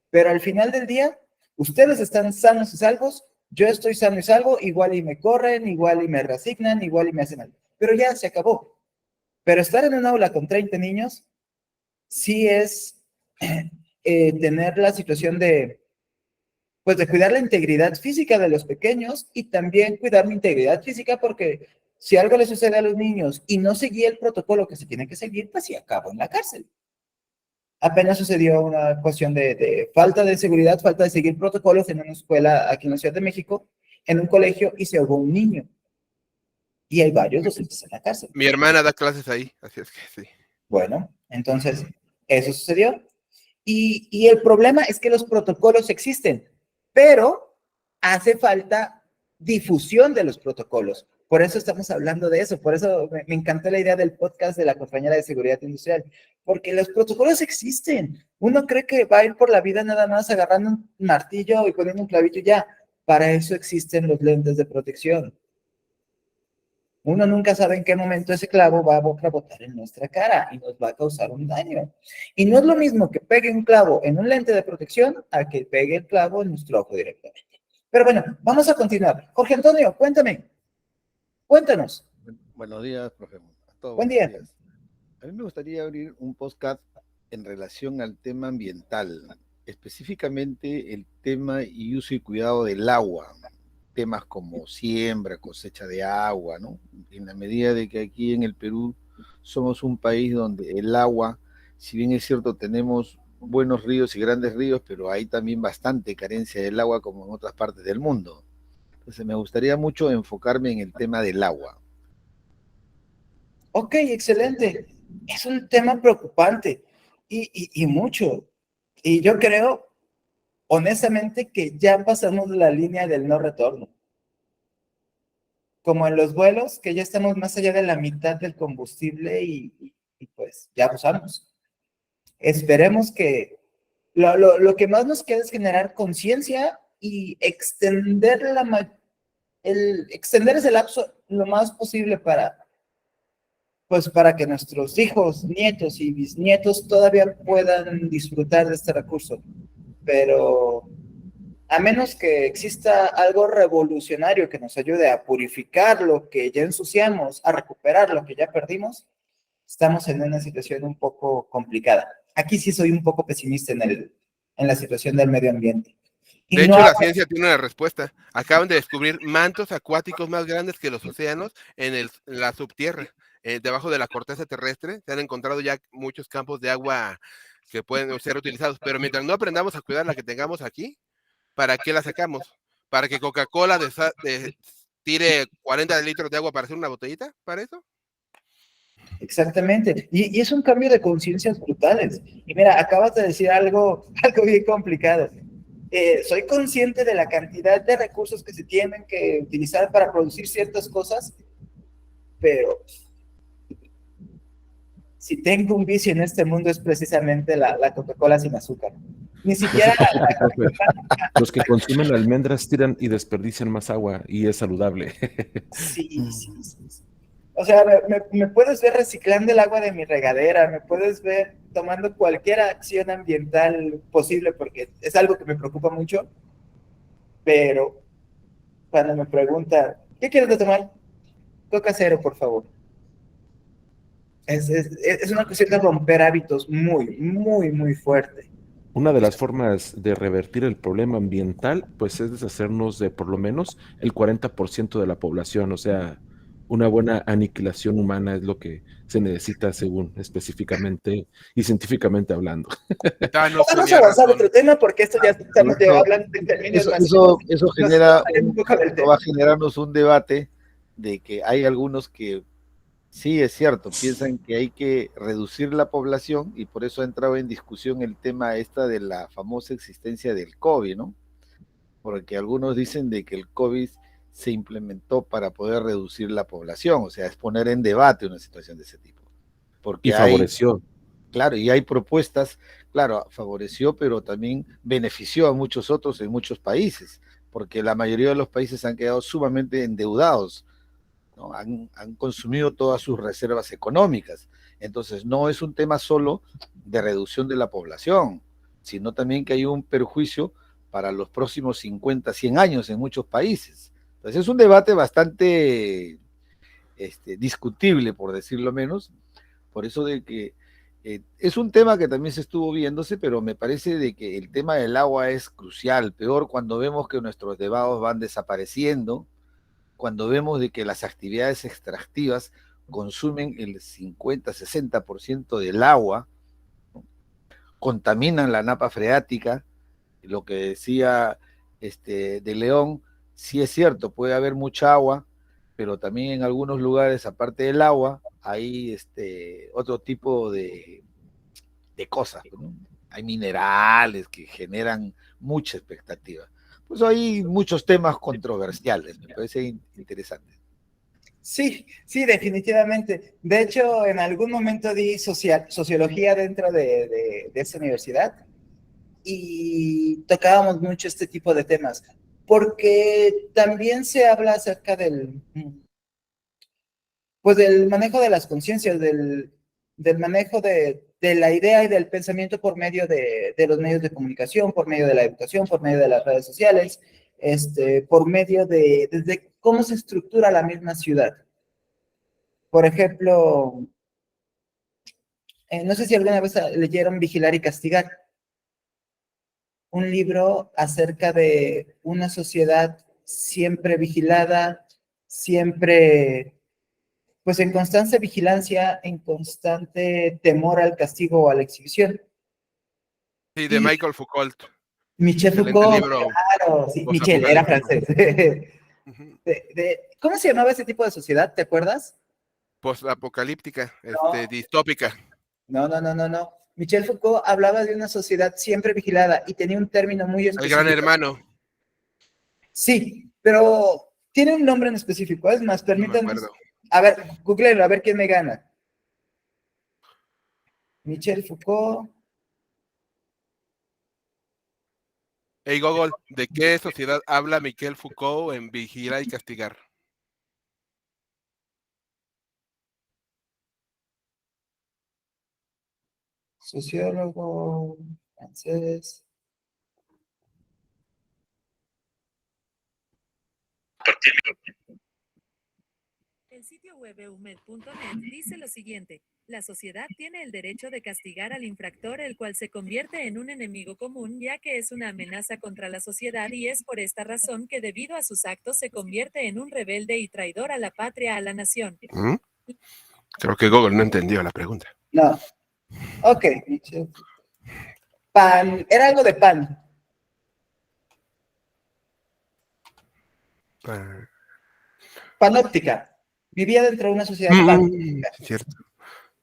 Pero al final del día, ustedes están sanos y salvos, yo estoy sano y salvo, igual y me corren, igual y me reasignan, igual y me hacen algo. Pero ya se acabó. Pero estar en un aula con 30 niños sí es tener la situación de cuidar la integridad física de los pequeños y también cuidar mi integridad física, porque si algo le sucede a los niños y no seguía el protocolo que se tiene que seguir, pues sí acabo en la cárcel. Apenas sucedió una cuestión de falta de seguridad, falta de seguir protocolos en una escuela aquí en la Ciudad de México, en un colegio, y se ahogó un niño. Y hay varios docentes en la cárcel. Mi hermana da clases ahí, así es que sí. Bueno, entonces, eso sucedió. Y el problema es que los protocolos existen, pero hace falta difusión de los protocolos. Por eso estamos hablando de eso, por eso me encantó la idea del podcast de la compañera de seguridad industrial, porque los protocolos existen. Uno cree que va a ir por la vida nada más agarrando un martillo y poniendo un clavito y ya. Para eso existen los lentes de protección. Uno nunca sabe en qué momento ese clavo va a rebotar en nuestra cara y nos va a causar un daño. Y no es lo mismo que pegue un clavo en un lente de protección a que pegue el clavo en nuestro ojo directamente. Pero bueno, vamos a continuar. Jorge Antonio, cuéntanos. Buenos días, profe. A todos, Buen día. buenos días. A mí me gustaría abrir un podcast en relación al tema ambiental, específicamente el tema y uso y cuidado del agua, temas como siembra, cosecha de agua, ¿no? En la medida de que aquí en el Perú somos un país donde el agua, si bien es cierto, tenemos buenos ríos y grandes ríos, pero hay también bastante carencia del agua como en otras partes del mundo. Entonces me gustaría mucho enfocarme en el tema del agua. Ok, excelente. Es un tema preocupante y mucho. Y yo creo, honestamente, que ya pasamos la línea del no retorno. Como en los vuelos, que ya estamos más allá de la mitad del combustible y pues ya usamos. Esperemos que lo que más nos queda es generar conciencia y extender ese lapso lo más posible para que nuestros hijos, nietos y bisnietos todavía puedan disfrutar de este recurso. Pero a menos que exista algo revolucionario que nos ayude a purificar lo que ya ensuciamos, a recuperar lo que ya perdimos, estamos en una situación un poco complicada. Aquí sí soy un poco pesimista en la situación del medio ambiente. Y De no hecho, la hago- ciencia tiene una respuesta. Acaban de descubrir mantos acuáticos más grandes que los océanos en la subtierra. Debajo de la corteza terrestre se han encontrado ya muchos campos de agua que pueden ser utilizados. Pero mientras no aprendamos a cuidar la que tengamos aquí, ¿para qué la sacamos? ¿Para que Coca-Cola tire 40 litros de agua para hacer una botellita? ¿Para eso? Exactamente, y es un cambio de conciencias brutales. Y mira, acabas de decir algo bien complicado. Soy consciente de la cantidad de recursos que se tienen que utilizar para producir ciertas cosas, pero si tengo un vicio en este mundo es precisamente la Coca-Cola sin azúcar. Ni siquiera... Los que consumen almendras tiran y desperdician más agua y es saludable. Sí. O sea, me puedes ver reciclando el agua de mi regadera, me puedes ver tomando cualquier acción ambiental posible, porque es algo que me preocupa mucho, pero cuando me preguntan, ¿qué quieres de tomar? Coca cero, por favor. Es una cuestión de romper hábitos muy fuerte. Una de las formas de revertir el problema ambiental, pues es deshacernos de por lo menos el 40% de la población, o sea, una buena aniquilación humana es lo que se necesita según específicamente y científicamente hablando. Vamos a avanzar a otro tema porque esto ya estamos hablando de términos Eso genera va a generarnos un debate de que hay algunos que sí, es cierto, piensan que hay que reducir la población y por eso ha entrado en discusión el tema esta de la famosa existencia del COVID, ¿no? Porque algunos dicen de que el COVID se implementó para poder reducir la población, o sea, es poner en debate una situación de ese tipo. Porque Y favoreció. Claro, y hay propuestas, claro, favoreció, pero también benefició a muchos otros en muchos países, porque la mayoría de los países han quedado sumamente endeudados, ¿no? Han consumido todas sus reservas económicas. Entonces, no es un tema solo de reducción de la población, sino también que hay un perjuicio para los próximos 50, 100 años en muchos países. Entonces, es un debate bastante discutible, por decirlo menos, por eso de que es un tema que también se estuvo viéndose, pero me parece de que el tema del agua es crucial, peor cuando vemos que nuestros nevados van desapareciendo, cuando vemos de que las actividades extractivas consumen el 50-60% del agua, ¿no? Contaminan la napa freática, lo que decía de León, sí es cierto, puede haber mucha agua, pero también en algunos lugares, aparte del agua, hay otro tipo de cosas, ¿no? Hay minerales que generan mucha expectativa. pues hay muchos temas controversiales, me parece interesante. Sí, sí, definitivamente. De hecho, en algún momento di sociología dentro de esa universidad y tocábamos mucho este tipo de temas, porque también se habla acerca pues del manejo de las conciencias, del manejo de la idea y del pensamiento por medio de los medios de comunicación, por medio de la educación, por medio de las redes sociales, por medio desde cómo se estructura la misma ciudad. Por ejemplo, no sé si alguna vez leyeron Vigilar y Castigar, un libro acerca de una sociedad siempre vigilada, siempre pues en constante vigilancia, en constante temor al castigo o a la exhibición. Sí, de Michael Foucault. Michel Excelente Foucault, libro. claro, sí, Michel, era francés. ¿Cómo se llamaba ese tipo de sociedad? ¿Te acuerdas? Postapocalíptica, No. distópica. No. Michel Foucault hablaba de una sociedad siempre vigilada y tenía un término muy El específico. Gran Hermano. Sí, pero tiene un nombre en específico. Es más, No me permítanme. acuerdo. A ver, googleenlo, a ver quién me gana. Michel Foucault. Hey Google, ¿de qué sociedad habla Michel Foucault en Vigilar y Castigar? Sociólogo francés. El sitio web eumed.net dice lo siguiente: la sociedad tiene el derecho de castigar al infractor, el cual se convierte en un enemigo común, ya que es una amenaza contra la sociedad, y es por esta razón que debido a sus actos se convierte en un rebelde y traidor a la patria, a la nación. Creo que Google no entendió la pregunta. No. Ok. Pan. Era algo de pan. Panóptica. Vivía dentro de una sociedad panóptica. Cierto.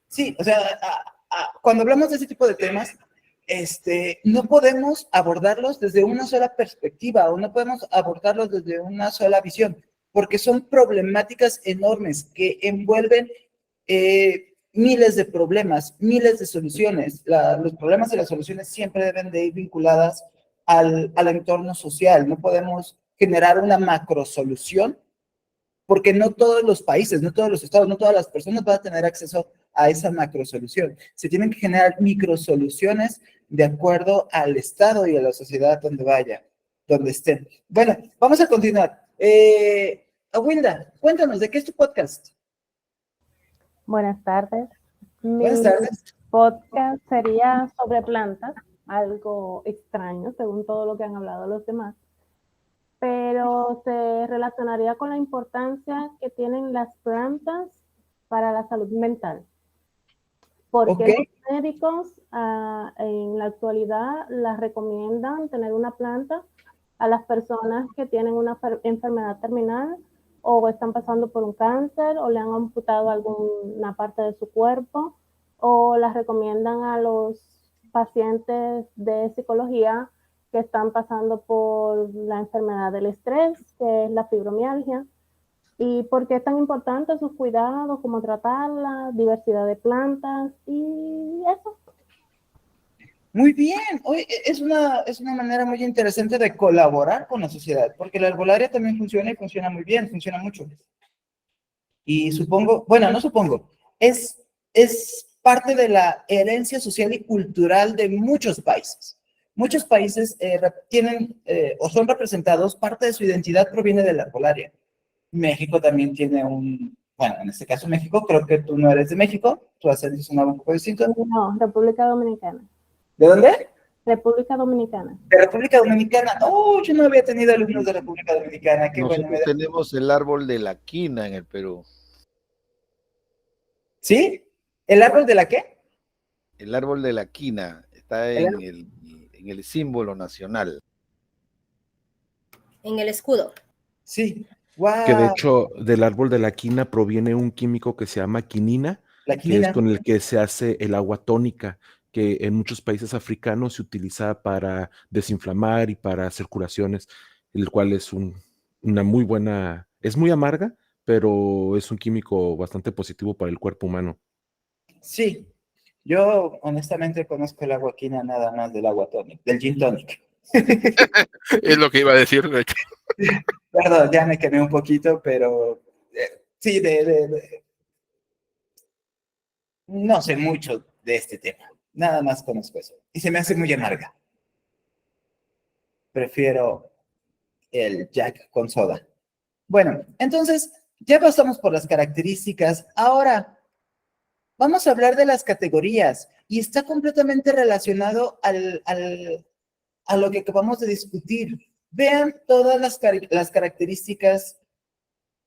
Sí, o sea, cuando hablamos de ese tipo de temas, no podemos abordarlos desde una sola perspectiva o no podemos abordarlos desde una sola visión, porque son problemáticas enormes que envuelven miles de problemas, miles de soluciones. Los problemas y las soluciones siempre deben de ir vinculadas al entorno social. No podemos generar una macro solución, porque no todos los países, no todos los estados, no todas las personas van a tener acceso a esa macro solución. Se tienen que generar micro soluciones de acuerdo al estado y a la sociedad donde vaya, donde estén. Bueno, vamos a continuar. Awilda, cuéntanos, ¿de qué es tu podcast? Buenas tardes. Buenas tardes. Mi podcast sería sobre plantas, algo extraño según todo lo que han hablado los demás, pero se relacionaría con la importancia que tienen las plantas para la salud mental. Porque los médicos en la actualidad las recomiendan tener una planta a las personas que tienen una enfermedad terminal o están pasando por un cáncer o le han amputado alguna parte de su cuerpo, o las recomiendan a los pacientes de psicología que están pasando por la enfermedad del estrés, que es la fibromialgia. ¿Y por qué es tan importante sus cuidados, cómo tratarla, diversidad de plantas y eso? Muy bien. Oye, es una manera muy interesante de colaborar con la sociedad, porque la herbolaria también funciona y funciona muy bien, funciona mucho. Y supongo, bueno, no supongo, es parte de la herencia social y cultural de muchos países. Muchos países tienen o son representados, parte de su identidad proviene de la herbolaria. México también tiene bueno, en este caso México, creo que tú no eres de México, tu acento sonaba un poco distinto. No, República Dominicana. ¿De dónde? República Dominicana. De República Dominicana. Oh, yo no había tenido alumnos de República Dominicana. Qué Nosotros bueno. tenemos el árbol de la quina en el Perú. ¿Sí? ¿El árbol de la qué? El árbol de la quina está en el símbolo nacional. En el escudo. Sí. Wow. Que de hecho del árbol de la quina proviene un químico que se llama quinina, que es con el que se hace el agua tónica, que en muchos países africanos se utiliza para desinflamar y para hacer curaciones. el cual es una muy buena, es muy amarga, pero es un químico bastante positivo para el cuerpo humano. Sí, yo honestamente conozco el agua quina nada más del agua tonic, del gin tonic. Es lo que iba a decir, de hecho. Perdón, ya me quemé un poquito, pero sí, no sé mucho de este tema. Nada más conozco eso. Y se me hace muy amarga. Prefiero el Jack con soda. Bueno, entonces ya pasamos por las características. Ahora vamos a hablar de las categorías y está completamente relacionado a lo que acabamos de discutir. Vean todas las características,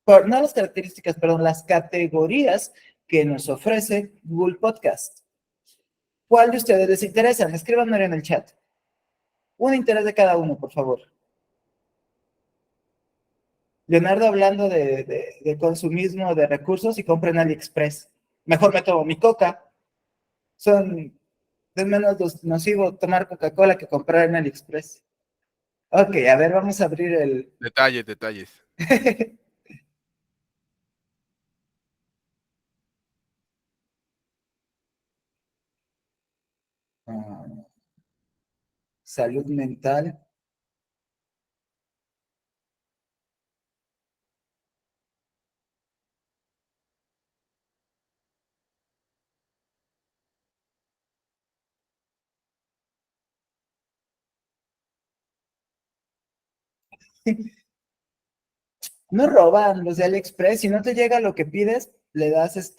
no las características, perdón, las categorías que nos ofrece Google Podcast. ¿Cuál de ustedes les interesa? Escríbanmelo en el chat. Un interés de cada uno, por favor. Leonardo hablando de consumismo de recursos y compra en AliExpress. Mejor me tomo mi coca. Es menos nocivo tomar Coca-Cola que comprar en AliExpress. Ok, a ver, vamos a abrir el... Detalles. Salud mental. No roban los de AliExpress. Si no te llega lo que pides, le das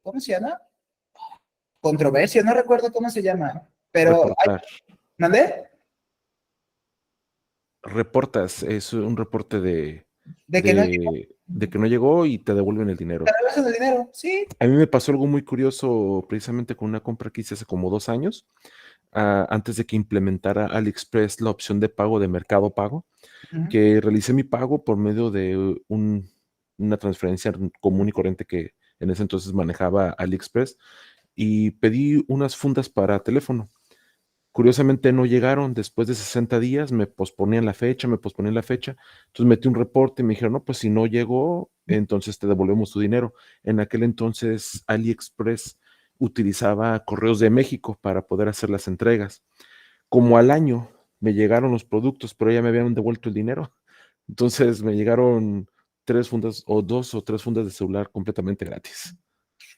¿cómo se llama? Controversia, no recuerdo cómo se llama. Pero Reportar. ¿mandé? Reportas, es un reporte De que no llegó. de que no llegó y te devuelven el dinero. Te regresan el dinero, sí. A mí me pasó algo muy curioso precisamente con una compra que hice hace como 2 años, antes de que implementara AliExpress la opción de pago de Mercado Pago, que realicé mi pago por medio de una transferencia común y corriente que en ese entonces manejaba AliExpress y pedí unas fundas para teléfono. Curiosamente no llegaron, después de 60 días me posponían la fecha, entonces metí un reporte y me dijeron, no, pues si no llegó, entonces te devolvemos tu dinero. En aquel entonces AliExpress utilizaba Correos de México para poder hacer las entregas. Como al año me llegaron los productos, pero ya me habían devuelto el dinero. Entonces me llegaron 3 fundas o 2 o 3 fundas de celular completamente gratis.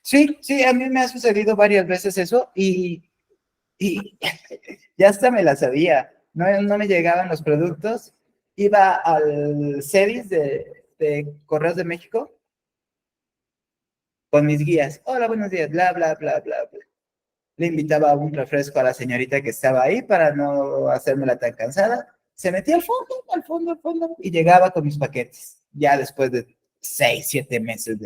Sí, a mí me ha sucedido varias veces eso y ya hasta me la sabía. No me llegaban los productos. Iba al CEDIS de Correos de México con mis guías. Hola, buenos días, bla, bla, bla, bla, bla. Le invitaba a un refresco a la señorita que estaba ahí para no hacérmela tan cansada. Se metía al fondo, y llegaba con mis paquetes. Ya después de 6, 7 meses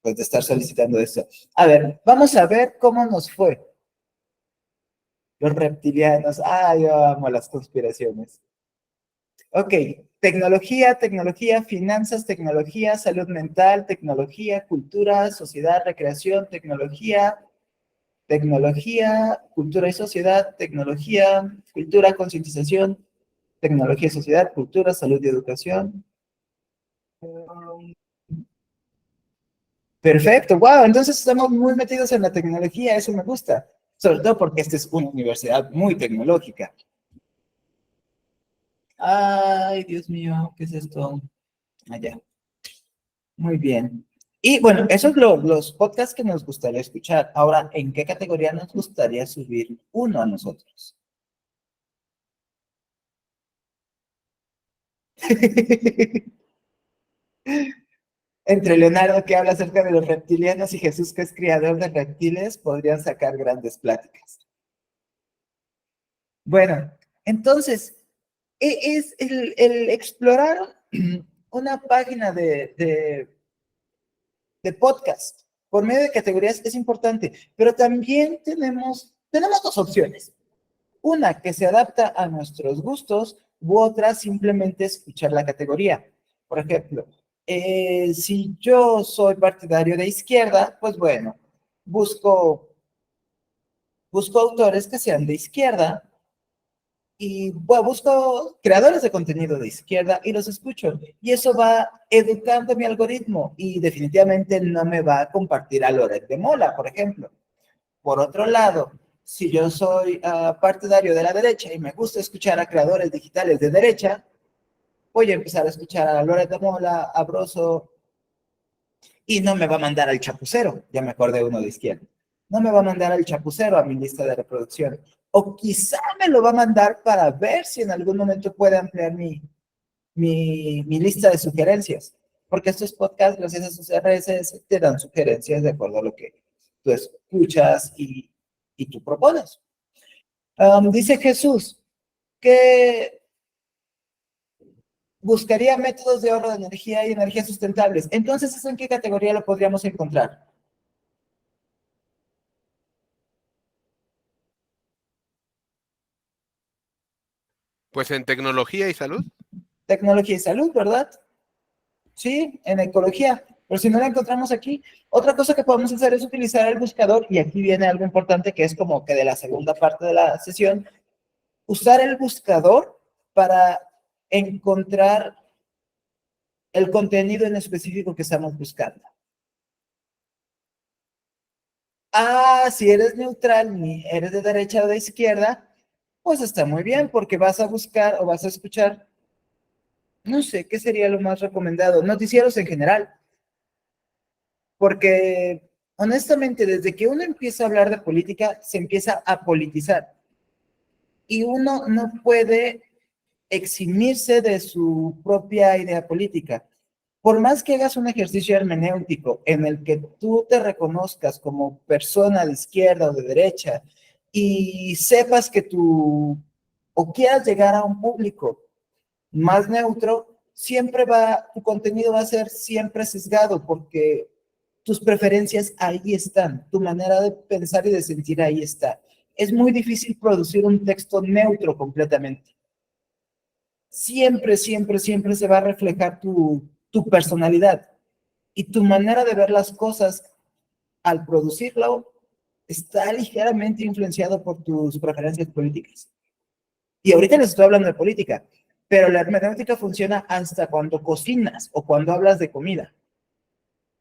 pues de estar solicitando esto. A ver, vamos a ver cómo nos fue. Los reptilianos. Yo amo las conspiraciones. Ok, tecnología, finanzas, tecnología, salud mental, tecnología, cultura, sociedad, recreación, tecnología, cultura y sociedad, tecnología, cultura, concientización, tecnología, sociedad, cultura, salud y educación. Perfecto, wow, entonces estamos muy metidos en la tecnología, eso me gusta, sobre todo porque esta es una universidad muy tecnológica. Ay, Dios mío, ¿qué es esto? Allá. Muy bien. Y bueno, esos son los podcasts que nos gustaría escuchar. Ahora, ¿en qué categoría nos gustaría subir uno a nosotros? Entre Leonardo, que habla acerca de los reptilianos, y Jesús, que es criador de reptiles, podrían sacar grandes pláticas. Bueno, entonces, es el explorar una página de podcast por medio de categorías es importante, pero también tenemos 2 opciones. Una que se adapta a nuestros gustos u otra simplemente escuchar la categoría. Por ejemplo, si yo soy partidario de izquierda, pues bueno, busco autores que sean de izquierda y bueno, busco creadores de contenido de izquierda y los escucho. Y eso va educando mi algoritmo y definitivamente no me va a compartir a Loret de Mola, por ejemplo. Por otro lado, si yo soy partidario de la derecha y me gusta escuchar a creadores digitales de derecha, voy a empezar a escuchar a Loret de Mola, a Broso, y no me va a mandar al chapucero. Ya me acordé uno de izquierda. No me va a mandar al chapucero a mi lista de reproducción. O quizá me lo va a mandar para ver si en algún momento puede ampliar mi lista de sugerencias. Porque estos podcasts, gracias a sus RSS, te dan sugerencias de acuerdo a lo que tú escuchas y tú propones. Dice Jesús que buscaría métodos de ahorro de energía y energías sustentables. Entonces, ¿eso en qué categoría lo podríamos encontrar? Pues en tecnología y salud. Tecnología y salud, ¿verdad? Sí, en ecología. Pero si no la encontramos aquí, otra cosa que podemos hacer es utilizar el buscador, y aquí viene algo importante que es como que de la segunda parte de la sesión, usar el buscador para encontrar el contenido en específico que estamos buscando. Si eres neutral, ni eres de derecha o de izquierda, pues está muy bien, porque vas a buscar o vas a escuchar, no sé, ¿qué sería lo más recomendado? Noticieros en general. Porque, honestamente, desde que uno empieza a hablar de política, se empieza a politizar. Y uno no puede eximirse de su propia idea política. Por más que hagas un ejercicio hermenéutico en el que tú te reconozcas como persona de izquierda o de derecha y sepas que tú o quieras llegar a un público más neutro, tu contenido va a ser siempre sesgado porque tus preferencias ahí están, tu manera de pensar y de sentir ahí está. Es muy difícil producir un texto neutro completamente. Siempre, siempre, siempre se va a reflejar tu personalidad y tu manera de ver las cosas al producirlo está ligeramente influenciado por tus preferencias políticas. Y ahorita les estoy hablando de política, pero la hermenéutica funciona hasta cuando cocinas o cuando hablas de comida.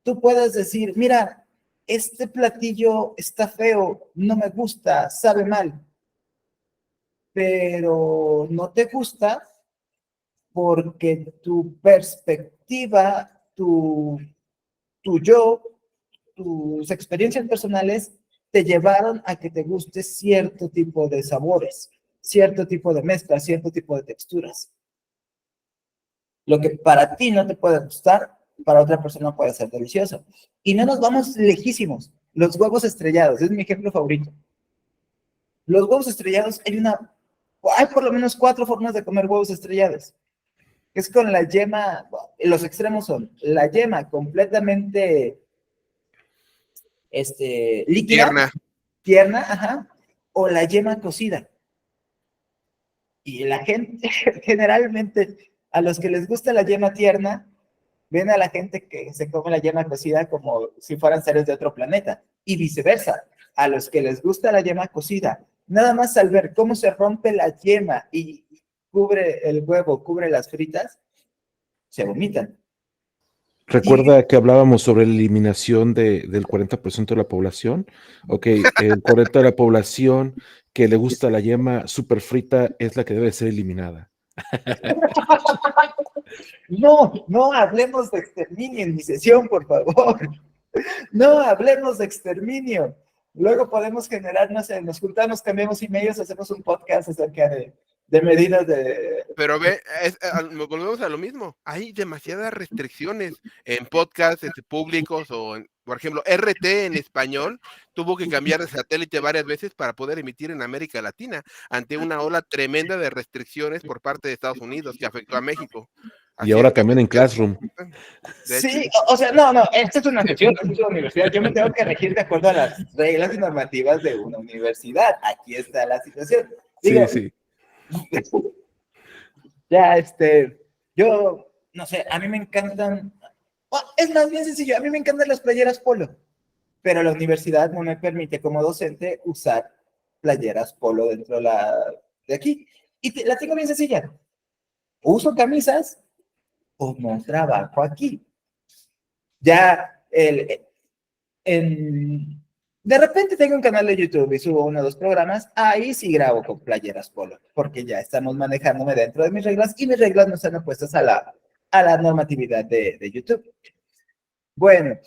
Tú puedes decir, mira, este platillo está feo, no me gusta, sabe mal, pero no te gusta porque tu perspectiva, tu yo, tus experiencias personales te llevaron a que te guste cierto tipo de sabores, cierto tipo de mezclas, cierto tipo de texturas. Lo que para ti no te puede gustar, para otra persona puede ser delicioso. Y no nos vamos lejísimos. Los huevos estrellados, es mi ejemplo favorito. Los huevos estrellados, hay por lo menos 4 formas de comer huevos estrellados. Es con la yema, los extremos son la yema completamente líquida, tierna, ajá, o la yema cocida. Y la gente, generalmente, a los que les gusta la yema tierna, ven a la gente que se come la yema cocida como si fueran seres de otro planeta. Y viceversa, a los que les gusta la yema cocida, nada más al ver cómo se rompe la yema y cubre el huevo, cubre las fritas, se vomitan. Recuerda que hablábamos sobre la eliminación del 40% de la población. Ok, el 40% de la población que le gusta la yema súper frita es la que debe ser eliminada. No hablemos de exterminio en mi sesión, por favor. No hablemos de exterminio. Luego podemos generar, no sé, nos juntamos, cambiamos emails, hacemos un podcast acerca de medidas de... Pero volvemos a lo mismo. Hay demasiadas restricciones en podcasts públicos por ejemplo, RT en español tuvo que cambiar de satélite varias veces para poder emitir en América Latina ante una ola tremenda de restricciones por parte de Estados Unidos que afectó a México. Y ahora también en Classroom. Sí, o sea, no, esta es una sesión, esta es una universidad. Yo me tengo que regir de acuerdo a las reglas y normativas de una universidad. Aquí está la situación. Digo, sí. Ya, yo, no sé, a mí me encantan, es más bien sencillo, a mí me encantan las playeras polo, pero la universidad no me permite como docente usar playeras polo dentro de aquí. Y la tengo bien sencilla. Uso camisas o no trabajo aquí. Ya, de repente tengo un canal de YouTube y subo 1 o 2 programas, ahí sí grabo con playeras polo, porque ya estamos manejándome dentro de mis reglas y mis reglas no están opuestas a la normatividad de YouTube. Bueno,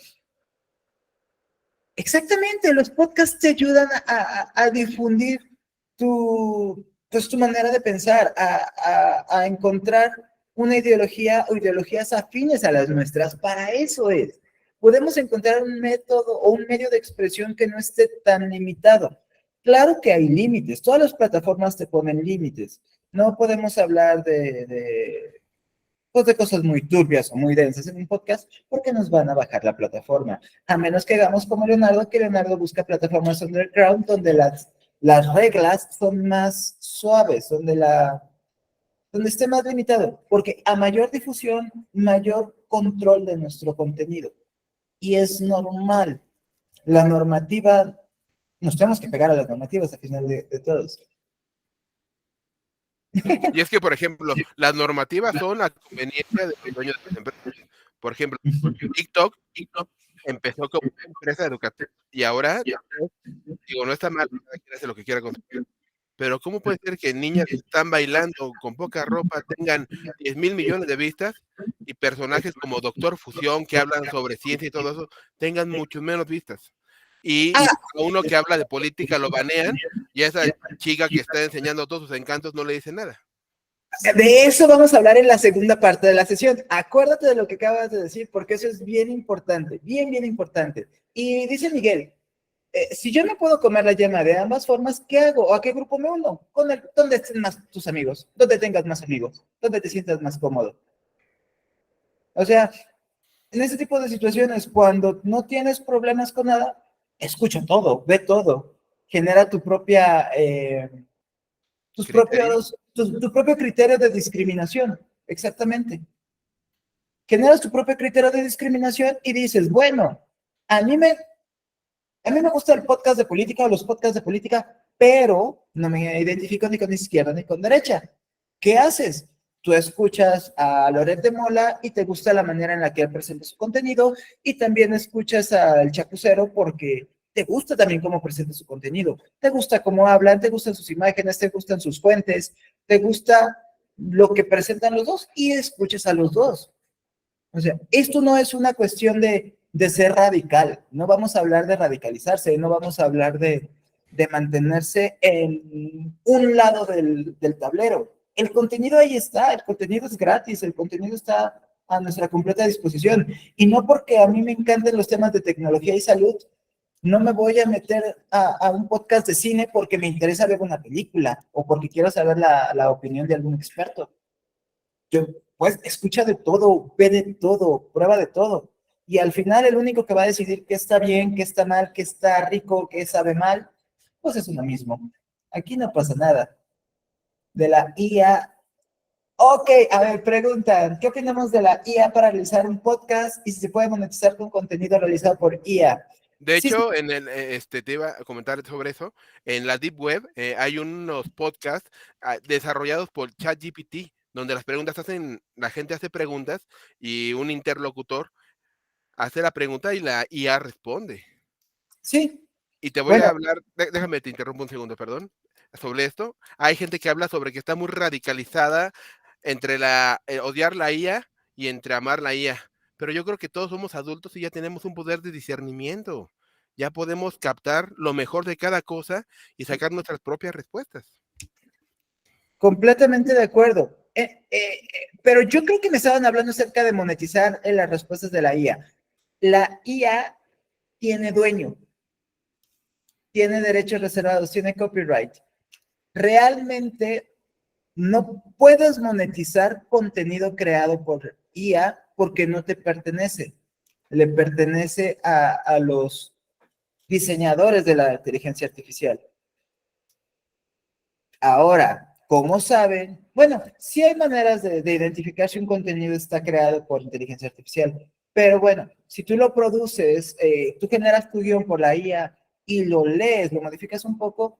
exactamente, los podcasts te ayudan a difundir tu manera de pensar, a encontrar una ideología o ideologías afines a las nuestras. Para eso es. Podemos encontrar un método o un medio de expresión que no esté tan limitado. Claro que hay límites, todas las plataformas te ponen límites. No podemos hablar de cosas muy turbias o muy densas en un podcast porque nos van a bajar la plataforma. A menos que hagamos como Leonardo, que Leonardo busca plataformas underground donde las reglas son más suaves, donde esté más limitado, porque a mayor difusión, mayor control de nuestro contenido. Y es normal. La normativa, nos tenemos que pegar a las normativas al final de todos. Y es que, por ejemplo, las normativas son a conveniencia del dueño de las empresas. Por ejemplo, TikTok empezó como una empresa educativa y ahora, digo, no está mal, cada quien hace lo que quiera con su vida. Pero ¿cómo puede ser que niñas que están bailando con poca ropa tengan 10,000 millones de vistas y personajes como Doctor Fusión, que hablan sobre ciencia y todo eso, tengan mucho menos vistas? Y a uno que habla de política lo banean y a esa chica que está enseñando todos sus encantos no le dice nada. De eso vamos a hablar en la segunda parte de la sesión. Acuérdate de lo que acabas de decir, porque eso es bien importante, bien, bien importante. Y dice Miguel, si yo no puedo comer la yema de ambas formas, ¿qué hago? ¿O a qué grupo me uno? ¿Dónde estén más tus amigos? ¿Dónde tengas más amigos? ¿Dónde te sientas más cómodo? O sea, en ese tipo de situaciones, cuando no tienes problemas con nada, escucha todo, ve todo, genera tu propia, tu propio criterio de discriminación, exactamente. Generas tu propio criterio de discriminación y dices, bueno, a mí me gusta el podcast de política o los podcasts de política, pero no me identifico ni con izquierda ni con derecha. ¿Qué haces? Tú escuchas a Loret de Mola y te gusta la manera en la que él presenta su contenido y también escuchas al Chapucero porque te gusta también cómo presenta su contenido. Te gusta cómo hablan, te gustan sus imágenes, te gustan sus fuentes, te gusta lo que presentan los dos y escuchas a los dos. O sea, esto no es una cuestión de ser radical. No vamos a hablar de radicalizarse, no vamos a hablar de mantenerse en un lado del tablero. El contenido ahí está, el contenido es gratis, el contenido está a nuestra completa disposición. Y no porque a mí me encanten los temas de tecnología y salud, no me voy a meter a un podcast de cine porque me interesa ver una película o porque quiero saber la opinión de algún experto. Pues escucha de todo, ve de todo, prueba de todo. Y al final el único que va a decidir qué está bien, qué está mal, qué está rico, qué sabe mal, pues es uno mismo. Aquí no pasa nada. De la IA. Ok, a ver, preguntan, ¿qué opinamos de la IA para realizar un podcast y si se puede monetizar con contenido realizado por IA? De hecho, en te iba a comentar sobre eso. En la Deep Web hay unos podcasts desarrollados por ChatGPT, donde la gente hace preguntas y un interlocutor hace la pregunta y la IA responde. Sí. Y te voy a hablar, déjame te interrumpo un segundo, perdón, sobre esto. Hay gente que habla sobre que está muy radicalizada entre odiar la IA y entre amar la IA. Pero yo creo que todos somos adultos y ya tenemos un poder de discernimiento. Ya podemos captar lo mejor de cada cosa y sacar nuestras propias respuestas. Completamente de acuerdo. Pero yo creo que me estaban hablando acerca de monetizar las respuestas de la IA. La IA tiene dueño, tiene derechos reservados, tiene copyright. Realmente no puedes monetizar contenido creado por IA porque no te pertenece. Le pertenece a los diseñadores de la inteligencia artificial. Ahora, ¿cómo saben? Bueno, sí hay maneras de identificar si un contenido está creado por inteligencia artificial, pero bueno, si tú lo produces, tú generas tu guión por la IA y lo lees, lo modificas un poco,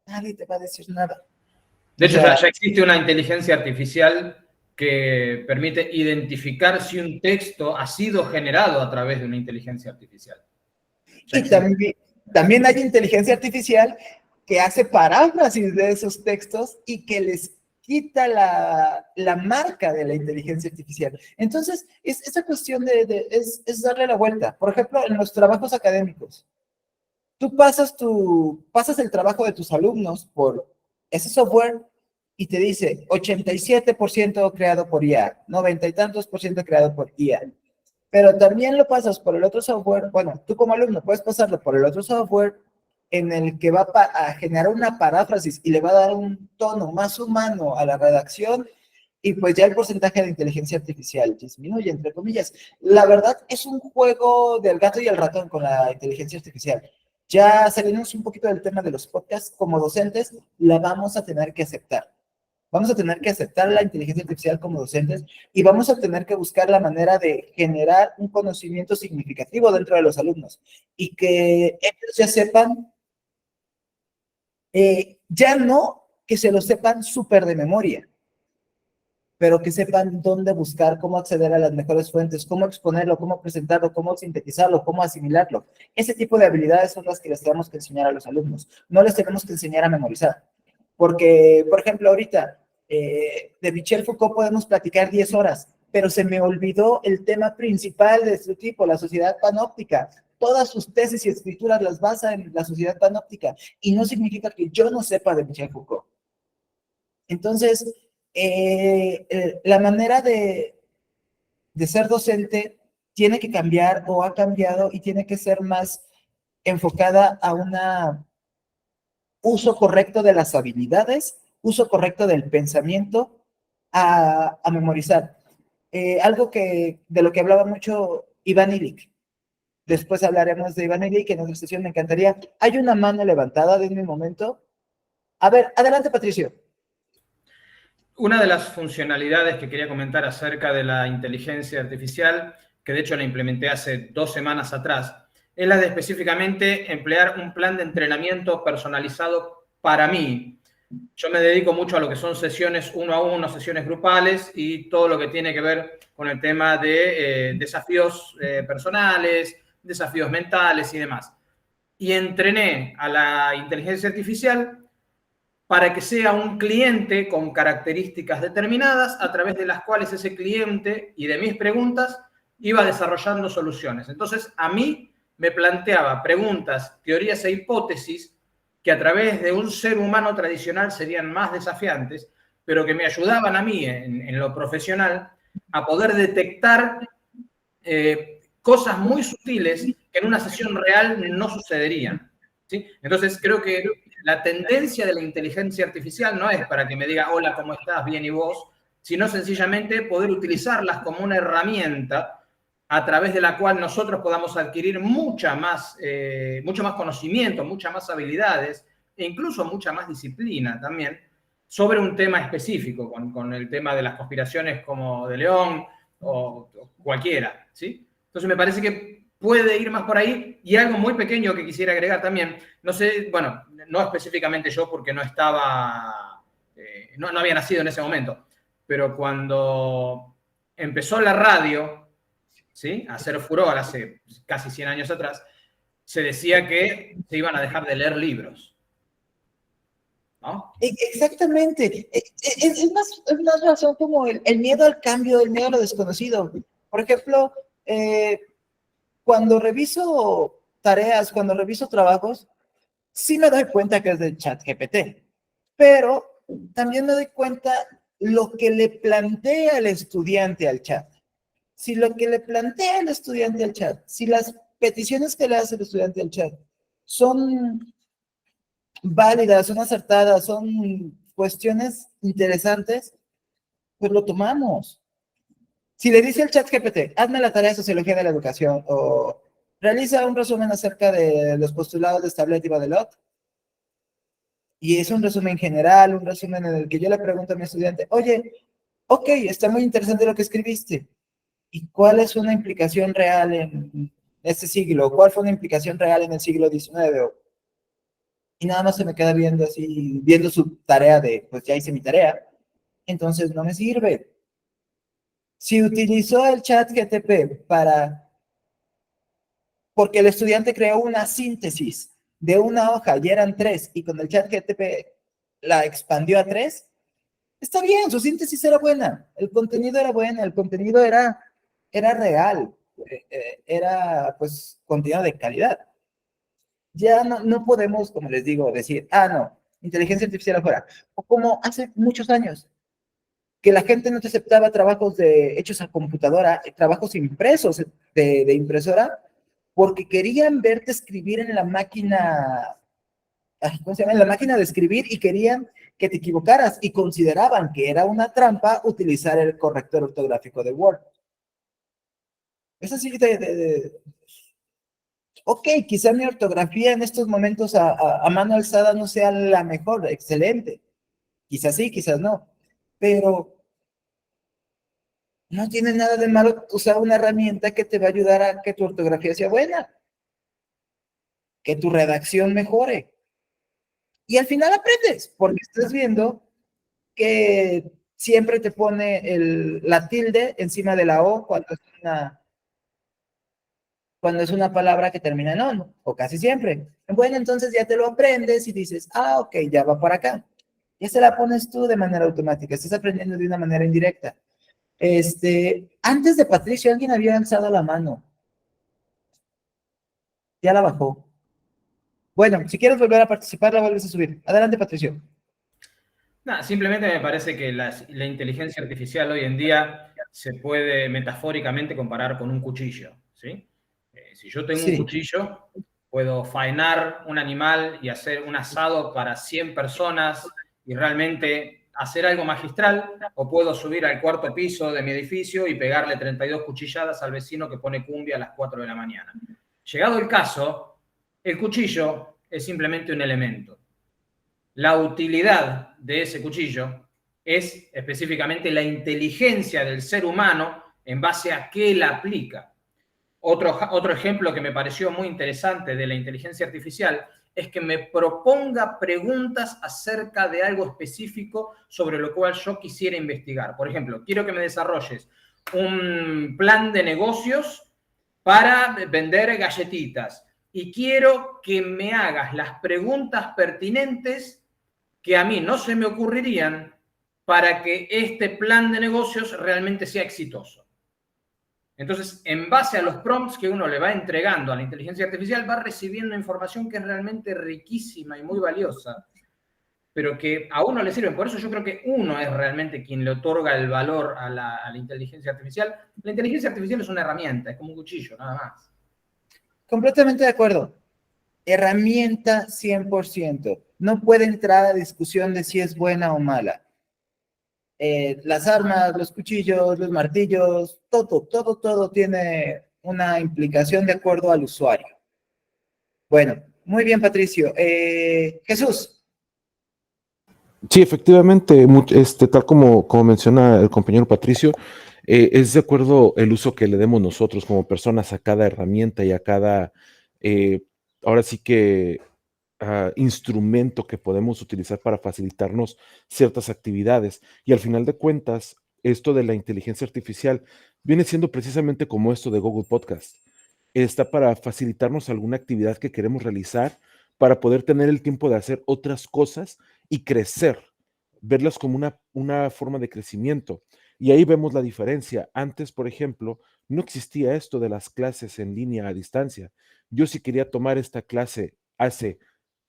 nadie te va a decir nada. De hecho, O sea, ya existe una inteligencia artificial que permite identificar si un texto ha sido generado a través de una inteligencia artificial. Ya y existe. también hay inteligencia artificial que hace paráfrasis de esos textos y que les quita la marca de la inteligencia artificial. Entonces, esa cuestión es darle la vuelta. Por ejemplo, en los trabajos académicos, tú pasas el trabajo de tus alumnos por ese software y te dice 87% creado por IA, 90 y tantos por ciento creado por IA. Pero también lo pasas por el otro software, bueno, tú como alumno puedes pasarlo por el otro software en el que va a generar una paráfrasis y le va a dar un tono más humano a la redacción y pues ya el porcentaje de inteligencia artificial disminuye, entre comillas. La verdad es un juego del gato y el ratón con la inteligencia artificial. Ya salimos un poquito del tema de los podcasts, como docentes la vamos a tener que aceptar. Vamos a tener que aceptar la inteligencia artificial como docentes y vamos a tener que buscar la manera de generar un conocimiento significativo dentro de los alumnos y que ellos ya sepan, ya no que se lo sepan súper de memoria, pero que sepan dónde buscar, cómo acceder a las mejores fuentes, cómo exponerlo, cómo presentarlo, cómo sintetizarlo, cómo asimilarlo. Ese tipo de habilidades son las que les tenemos que enseñar a los alumnos. No les tenemos que enseñar a memorizar. Porque, por ejemplo, ahorita, de Michel Foucault podemos platicar 10 horas, pero se me olvidó el tema principal de su tipo, la sociedad panóptica. Todas sus tesis y escrituras las basa en la sociedad panóptica, y no significa que yo no sepa de Michel Foucault. Entonces, la manera de ser docente tiene que cambiar o ha cambiado y tiene que ser más enfocada a un uso correcto de las habilidades, uso correcto del pensamiento, a memorizar. Algo de lo que hablaba mucho Iván Illich. Después hablaremos de Iván Illich en otra sesión, me encantaría. Hay una mano levantada de un momento. A ver, adelante, Patricio. Una de las funcionalidades que quería comentar acerca de la inteligencia artificial, que de hecho la implementé hace 2 semanas atrás, es la de específicamente emplear un plan de entrenamiento personalizado para mí. Yo me dedico mucho a lo que son sesiones 1 a 1, sesiones grupales y todo lo que tiene que ver con el tema de desafíos personales, desafíos mentales y demás. Y entrené a la inteligencia artificial para que sea un cliente con características determinadas a través de las cuales ese cliente y de mis preguntas iba desarrollando soluciones. Entonces, a mí me planteaba preguntas, teorías e hipótesis que a través de un ser humano tradicional serían más desafiantes, pero que me ayudaban a mí en lo profesional a poder detectar cosas muy sutiles que en una sesión real no sucederían, ¿sí? Entonces, creo que la tendencia de la inteligencia artificial no es para que me diga, hola, ¿cómo estás? Bien, ¿y vos? Sino sencillamente poder utilizarlas como una herramienta a través de la cual nosotros podamos adquirir mucho más conocimiento, muchas más habilidades e incluso mucha más disciplina también sobre un tema específico, con el tema de las conspiraciones como de León o cualquiera, ¿sí? Entonces me parece que puede ir más por ahí. Y algo muy pequeño que quisiera agregar también, no sé, bueno, no específicamente yo porque no estaba, no había nacido en ese momento, pero cuando empezó la radio, ¿sí?, a hacer furor hace casi 100 años atrás, se decía que se iban a dejar de leer libros, ¿no? Exactamente. Es más razón como el miedo al cambio, el miedo a lo desconocido. Por ejemplo, cuando reviso tareas, cuando reviso trabajos, sí me doy cuenta que es del ChatGPT, pero también me doy cuenta lo que le plantea el estudiante al chat. Si lo que le plantea el estudiante al chat, si las peticiones que le hace el estudiante al chat son válidas, son acertadas, son cuestiones interesantes, pues lo tomamos. Si le dice el ChatGPT, hazme la tarea de Sociología de la Educación o realiza un resumen acerca de los postulados de Stablet y Baudelot, y es un resumen general, un resumen en el que yo le pregunto a mi estudiante, oye, ok, está muy interesante lo que escribiste, ¿y cuál es una implicación real en este siglo? ¿Cuál fue una implicación real en el siglo XIX? y nada más se me queda viendo así, viendo su tarea de, pues ya hice mi tarea, entonces no me sirve. Si utilizó el chat GTP porque el estudiante creó una síntesis de una hoja y eran 3, y con el chat GTP la expandió a 3, está bien, su síntesis era buena, el contenido era bueno, el contenido era real, era pues contenido de calidad. Ya no podemos, como les digo, decir, no, inteligencia artificial afuera. O como hace muchos años, que la gente no te aceptaba trabajos hechos a computadora, trabajos impresos de impresora, porque querían verte escribir en la máquina, ¿cómo se llama? En la máquina de escribir, y querían que te equivocaras y consideraban que era una trampa utilizar el corrector ortográfico de Word. Es así ok, quizá mi ortografía en estos momentos a mano alzada no sea la mejor, excelente. Quizás sí, quizás no. Pero no tiene nada de malo usar una herramienta que te va a ayudar a que tu ortografía sea buena, que tu redacción mejore. Y al final aprendes, porque estás viendo que siempre te pone la tilde encima de la O cuando es una palabra que termina en on, o casi siempre. Bueno, entonces ya te lo aprendes y dices, ok, ya va por acá. Ya se la pones tú de manera automática, estás aprendiendo de una manera indirecta. Antes de Patricio, alguien había alzado la mano. Ya la bajó. Bueno, si quieres volver a participar, la vuelves a subir. Adelante, Patricio. Nada, simplemente me parece que la inteligencia artificial hoy en día se puede metafóricamente comparar con un cuchillo, ¿sí? Si yo tengo un cuchillo, puedo faenar un animal y hacer un asado para 100 personas y realmente hacer algo magistral, o puedo subir al 4º piso de mi edificio y pegarle 32 cuchilladas al vecino que pone cumbia a las 4 de la mañana. Llegado el caso, el cuchillo es simplemente un elemento. La utilidad de ese cuchillo es específicamente la inteligencia del ser humano en base a qué la aplica. Otro ejemplo que me pareció muy interesante de la inteligencia artificial es que me proponga preguntas acerca de algo específico sobre lo cual yo quisiera investigar. Por ejemplo, quiero que me desarrolles un plan de negocios para vender galletitas y quiero que me hagas las preguntas pertinentes que a mí no se me ocurrirían para que este plan de negocios realmente sea exitoso. Entonces, en base a los prompts que uno le va entregando a la inteligencia artificial, va recibiendo información que es realmente riquísima y muy valiosa, pero que a uno le sirve. Por eso yo creo que uno es realmente quien le otorga el valor a la inteligencia artificial. La inteligencia artificial es una herramienta, es como un cuchillo, nada más. Completamente de acuerdo. Herramienta 100%. No puede entrar a discusión de si es buena o mala. Las armas, los cuchillos, los martillos, todo tiene una implicación de acuerdo al usuario. Bueno, muy bien, Patricio. Jesús. Sí, efectivamente, tal como menciona el compañero Patricio, es de acuerdo el uso que le demos nosotros como personas a cada herramienta y a cada, ahora sí que, instrumento que podemos utilizar para facilitarnos ciertas actividades. Y al final de cuentas, esto de la inteligencia artificial viene siendo precisamente como esto de Google Podcast. Está para facilitarnos alguna actividad que queremos realizar, para poder tener el tiempo de hacer otras cosas y crecer, verlas como una forma de crecimiento. Y ahí vemos la diferencia. Antes, por ejemplo, no existía esto de las clases en línea a distancia. Yo si quería tomar esta clase hace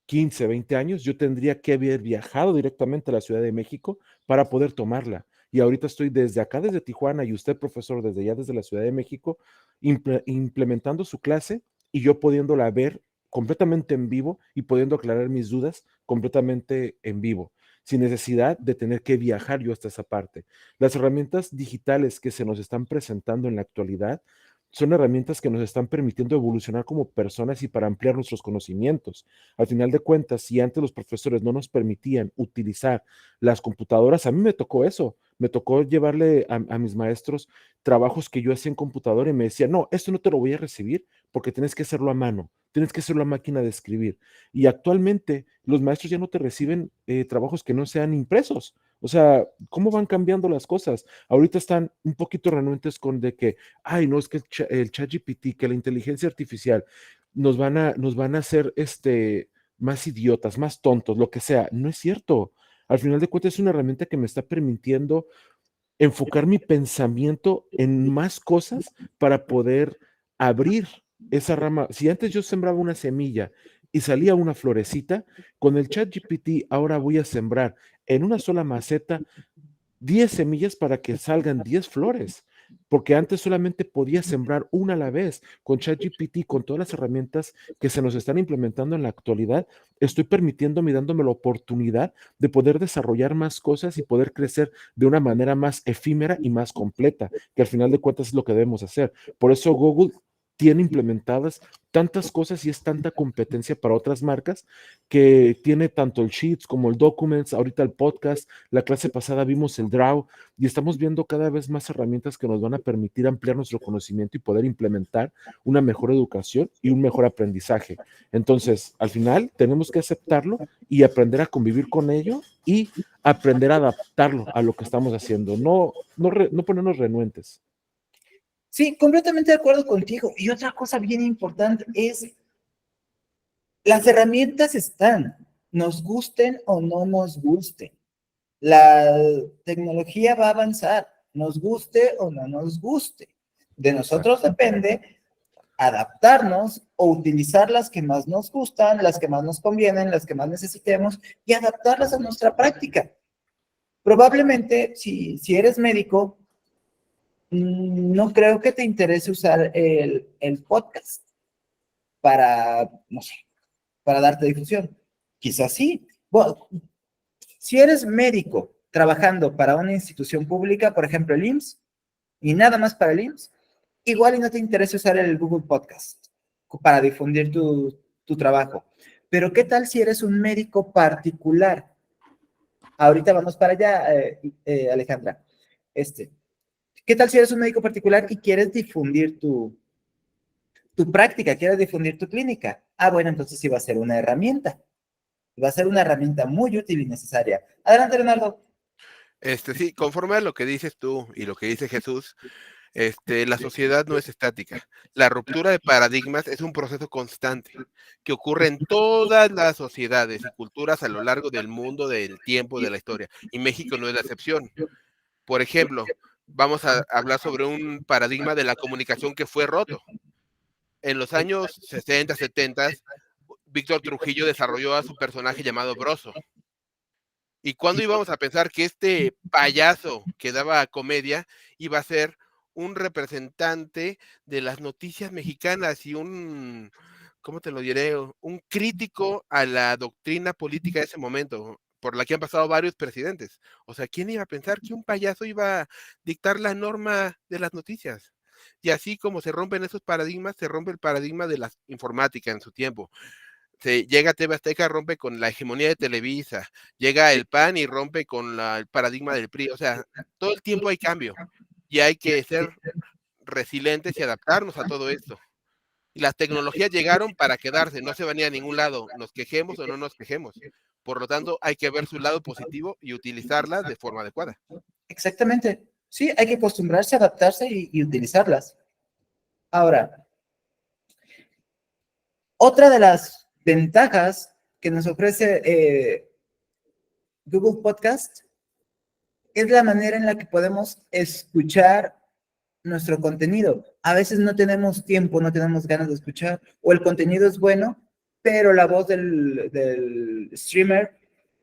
15, 20 años, yo tendría que haber viajado directamente a la Ciudad de México para poder tomarla. Y ahorita estoy desde acá, desde Tijuana, y usted, profesor, desde allá, desde la Ciudad de México, implementando su clase y yo pudiéndola ver completamente en vivo y pudiendo aclarar mis dudas completamente en vivo, sin necesidad de tener que viajar yo hasta esa parte. Las herramientas digitales que se nos están presentando en la actualidad son herramientas que nos están permitiendo evolucionar como personas y para ampliar nuestros conocimientos. Al final de cuentas, si antes los profesores no nos permitían utilizar las computadoras, a mí me tocó eso. Me tocó llevarle a mis maestros trabajos que yo hacía en computadora y me decían, no, esto no te lo voy a recibir porque tienes que hacerlo a mano. tienes que hacerlo a máquina de escribir. Y actualmente los maestros ya no te reciben trabajos que no sean impresos. O sea, ¿cómo van cambiando las cosas? Ahorita están un poquito renuentes con de que, ay, no, es que el ChatGPT, que la inteligencia artificial nos van a hacer más idiotas, más tontos, lo que sea. No es cierto. Al final de cuentas es una herramienta que me está permitiendo enfocar mi pensamiento en más cosas para poder abrir esa rama. Si antes yo sembraba una semilla y salía una florecita, con el ChatGPT ahora voy a sembrar en una sola maceta 10 semillas para que salgan 10 flores, porque antes solamente podía sembrar una a la vez. Con ChatGPT, con todas las herramientas que se nos están implementando en la actualidad, estoy permitiéndome y dándome la oportunidad de poder desarrollar más cosas y poder crecer de una manera más efímera y más completa, que al final de cuentas es lo que debemos hacer. Por eso Google tiene implementadas tantas cosas y es tanta competencia para otras marcas que tiene tanto el Sheets como el Documents, ahorita el podcast, la clase pasada vimos el Draw y estamos viendo cada vez más herramientas que nos van a permitir ampliar nuestro conocimiento y poder implementar una mejor educación y un mejor aprendizaje. Entonces, al final tenemos que aceptarlo y aprender a convivir con ello y aprender a adaptarlo a lo que estamos haciendo, no ponernos renuentes. Sí, completamente de acuerdo contigo. Y otra cosa bien importante es, las herramientas están, nos gusten o no nos gusten. La tecnología va a avanzar, nos guste o no nos guste. De nosotros depende adaptarnos o utilizar las que más nos gustan, las que más nos convienen, las que más necesitemos y adaptarlas a nuestra práctica. Probablemente, si eres médico, no creo que te interese usar el podcast para, no sé, para darte difusión. Quizás sí. Bueno, si eres médico trabajando para una institución pública, por ejemplo el IMSS, y nada más para el IMSS, igual y no te interesa usar el Google Podcast para difundir tu trabajo. Pero ¿qué tal si eres un médico particular? Ahorita vamos para allá, Alejandra. ¿Qué tal si eres un médico particular y quieres difundir tu práctica, quieres difundir tu clínica? Ah, bueno, entonces sí va a ser una herramienta. Va a ser una herramienta muy útil y necesaria. Adelante, Leonardo. Sí, conforme a lo que dices tú y lo que dice Jesús, la sociedad no es estática. La ruptura de paradigmas es un proceso constante que ocurre en todas las sociedades y culturas a lo largo del mundo, del tiempo, de la historia. Y México no es la excepción. Por ejemplo, vamos a hablar sobre un paradigma de la comunicación que fue roto. En los años 60, 70, Víctor Trujillo desarrolló a su personaje llamado Broso. ¿Y cuándo íbamos a pensar que este payaso que daba comedia iba a ser un representante de las noticias mexicanas y un, ¿cómo te lo diré? Un crítico a la doctrina política de ese momento, por la que han pasado varios presidentes? O sea, ¿quién iba a pensar que un payaso iba a dictar la norma de las noticias? Y así como se rompen esos paradigmas, se rompe el paradigma de la informática en su tiempo. Llega TV Azteca, rompe con la hegemonía de Televisa, llega el PAN y rompe con el paradigma del PRI. O sea, todo el tiempo hay cambio y hay que ser resilientes y adaptarnos a todo esto. Y las tecnologías llegaron para quedarse, no se van a ir a ningún lado, nos quejemos o no nos quejemos. Por lo tanto, hay que ver su lado positivo y utilizarlas de forma adecuada. Exactamente. Sí, hay que acostumbrarse, adaptarse y utilizarlas. Ahora, otra de las ventajas que nos ofrece Google Podcast es la manera en la que podemos escuchar nuestro contenido. A veces no tenemos tiempo, no tenemos ganas de escuchar, o el contenido es bueno, pero la voz del streamer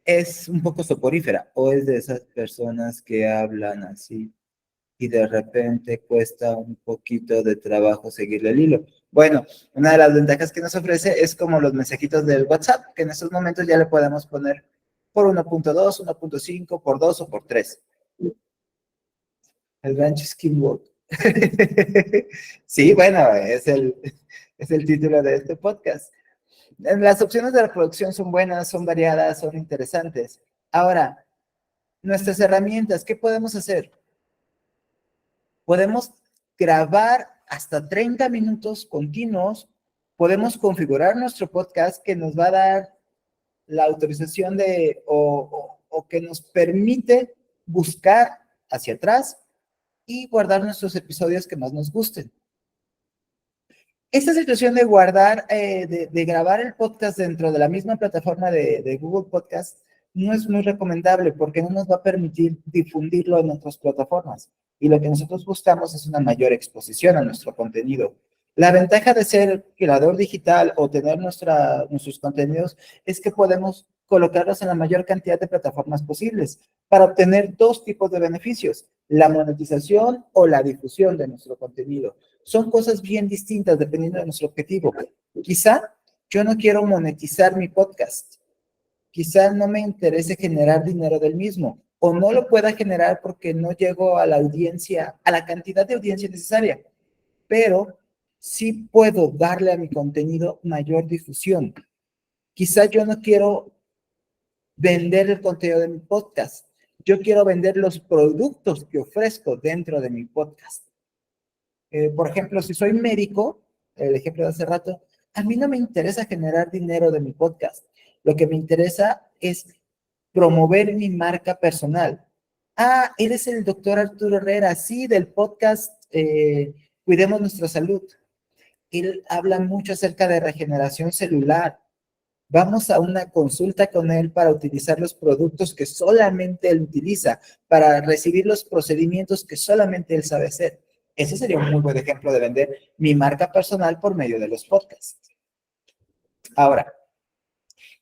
es un poco soporífera, o es de esas personas que hablan así y de repente cuesta un poquito de trabajo seguirle el hilo. Bueno, una de las ventajas que nos ofrece es como los mensajitos del WhatsApp, que en estos momentos ya le podemos poner por 1.2, 1.5, por 2 o por 3. El ranch Skillboard. Sí, bueno, es el título de este podcast. Las opciones de reproducción son buenas, son variadas, son interesantes. Ahora, nuestras herramientas, ¿qué podemos hacer? Podemos grabar hasta 30 minutos continuos, podemos configurar nuestro podcast que nos va a dar la autorización o que nos permite buscar hacia atrás y guardar nuestros episodios que más nos gusten. Esta situación de guardar, de grabar el podcast dentro de la misma plataforma de Google Podcast no es muy recomendable porque no nos va a permitir difundirlo en otras plataformas. Y lo que nosotros buscamos es una mayor exposición a nuestro contenido. La ventaja de ser creador digital o tener nuestros contenidos es que podemos colocarlos en la mayor cantidad de plataformas posibles para obtener dos tipos de beneficios, la monetización o la difusión de nuestro contenido. Son cosas bien distintas dependiendo de nuestro objetivo. Quizá yo no quiero monetizar mi podcast. Quizá no me interese generar dinero del mismo o no lo pueda generar porque no llego a la audiencia, a la cantidad de audiencia necesaria, pero sí puedo darle a mi contenido mayor difusión. Quizá yo no quiero vender el contenido de mi podcast. Yo quiero vender los productos que ofrezco dentro de mi podcast. Por ejemplo, si soy médico, el ejemplo de hace rato, a mí no me interesa generar dinero de mi podcast. Lo que me interesa es promover mi marca personal. Ah, eres el doctor Arturo Herrera, sí, del podcast Cuidemos Nuestra Salud. Él habla mucho acerca de regeneración celular. Vamos a una consulta con él para utilizar los productos que solamente él utiliza, para recibir los procedimientos que solamente él sabe hacer. Ese sería un muy buen ejemplo de vender mi marca personal por medio de los podcasts. Ahora,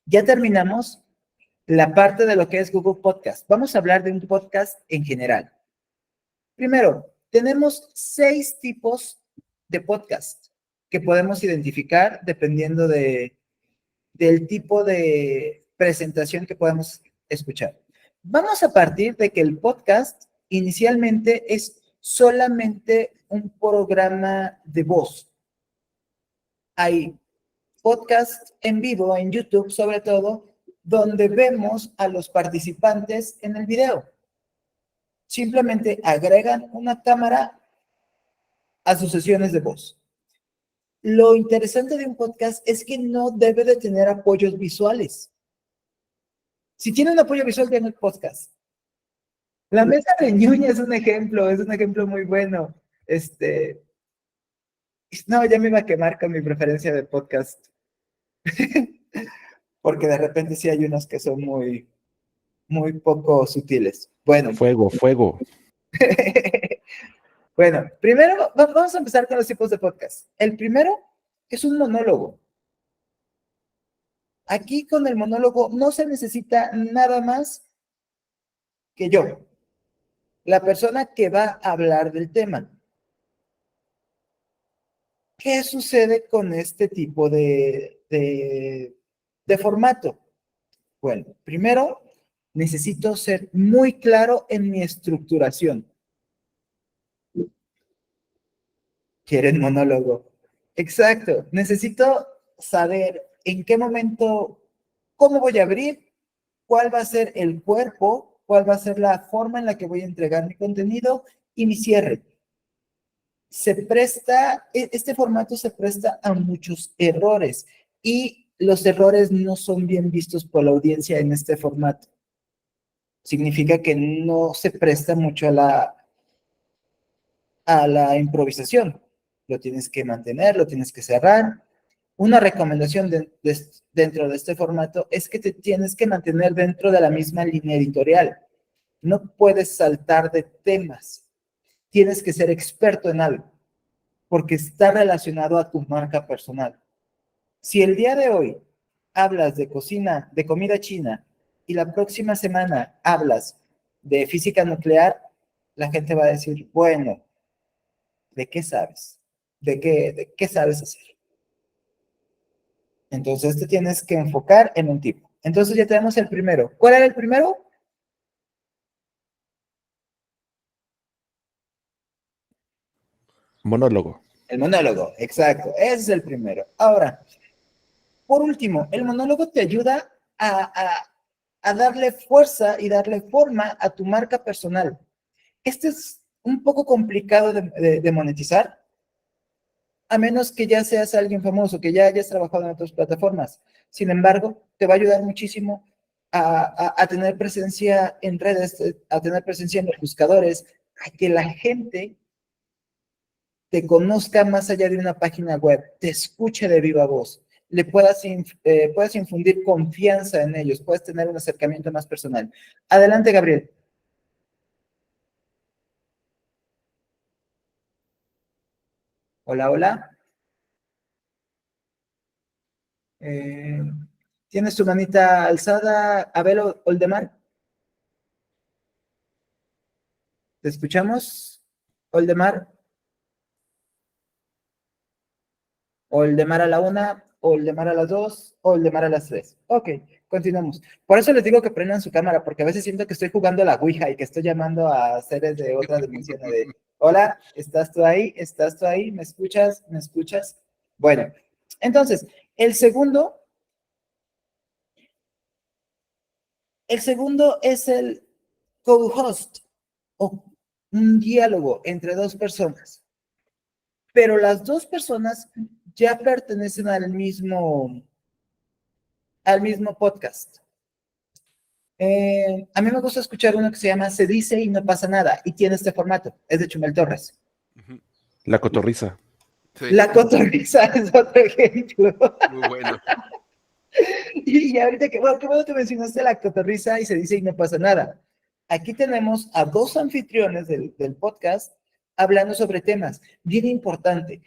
ya terminamos la parte de lo que es Google Podcast. Vamos a hablar de un podcast en general. Primero, tenemos 6 tipos de podcast que podemos identificar dependiendo del tipo de presentación que podemos escuchar. Vamos a partir de que el podcast inicialmente es solamente un programa de voz. Hay podcast en vivo en YouTube, sobre todo, donde vemos a los participantes en el video. Simplemente agregan una cámara a sus sesiones de voz. Lo interesante de un podcast es que no debe de tener apoyos visuales. Si tiene un apoyo visual, tiene el podcast. La mesa de Ñuña es un ejemplo muy bueno. No, ya me iba a quemar con mi preferencia de podcast. Porque de repente sí hay unos que son muy poco sutiles. Bueno. Fuego. Bueno, primero vamos a empezar con los tipos de podcast. El primero es un monólogo. Aquí con el monólogo no se necesita nada más que yo, la persona que va a hablar del tema. ¿Qué sucede con este tipo de formato? Bueno, primero necesito ser muy claro en mi estructuración. ¿Quieren monólogo? Exacto. Necesito saber en qué momento, cómo voy a abrir, cuál va a ser el cuerpo, cuál va a ser la forma en la que voy a entregar mi contenido y mi cierre. Este formato se presta a muchos errores y los errores no son bien vistos por la audiencia en este formato. Significa que no se presta mucho a la improvisación. Lo tienes que mantener, lo tienes que cerrar. Una recomendación dentro de este formato es que te tienes que mantener dentro de la misma línea editorial. No puedes saltar de temas. Tienes que ser experto en algo, porque está relacionado a tu marca personal. Si el día de hoy hablas de cocina, de comida china, y la próxima semana hablas de física nuclear, la gente va a decir, bueno, ¿de qué sabes? ¿De qué sabes hacer? Entonces te tienes que enfocar en un tipo. Entonces ya tenemos el primero. ¿Cuál era el primero? Monólogo. El monólogo, exacto. Ese es el primero. Ahora, por último, el monólogo te ayuda a darle fuerza y darle forma a tu marca personal. Este es un poco complicado de monetizar a menos que ya seas alguien famoso, que ya hayas trabajado en otras plataformas. Sin embargo, te va a ayudar muchísimo a tener presencia en redes, a tener presencia en los buscadores, a que la gente te conozca más allá de una página web, te escuche de viva voz, le puedas infundir confianza en ellos, puedes tener un acercamiento más personal. Adelante, Gabriel. Hola, hola. ¿Tienes tu manita alzada, Abel Oldemar? ¿Te escuchamos, Oldemar? Oldemar a la 1, Oldemar a las 2, Oldemar a las 3. Ok, continuamos. Por eso les digo que prendan su cámara, porque a veces siento que estoy jugando a la Ouija y que estoy llamando a seres de otra dimensión. Hola, ¿estás tú ahí? ¿Estás tú ahí? ¿Me escuchas? ¿Me escuchas? Bueno, entonces, el segundo es el co-host, o un diálogo entre dos personas. Pero las dos personas ya pertenecen al mismo podcast. A mí me gusta escuchar uno que se llama Se dice y no pasa nada, y tiene este formato, es de Chumel Torres. La cotorriza. Sí. La cotorriza es otro ejemplo. Muy bueno. Y ahorita qué bueno que mencionaste la cotorriza y Se dice y no pasa nada. Aquí tenemos a dos anfitriones del podcast hablando sobre temas bien importante.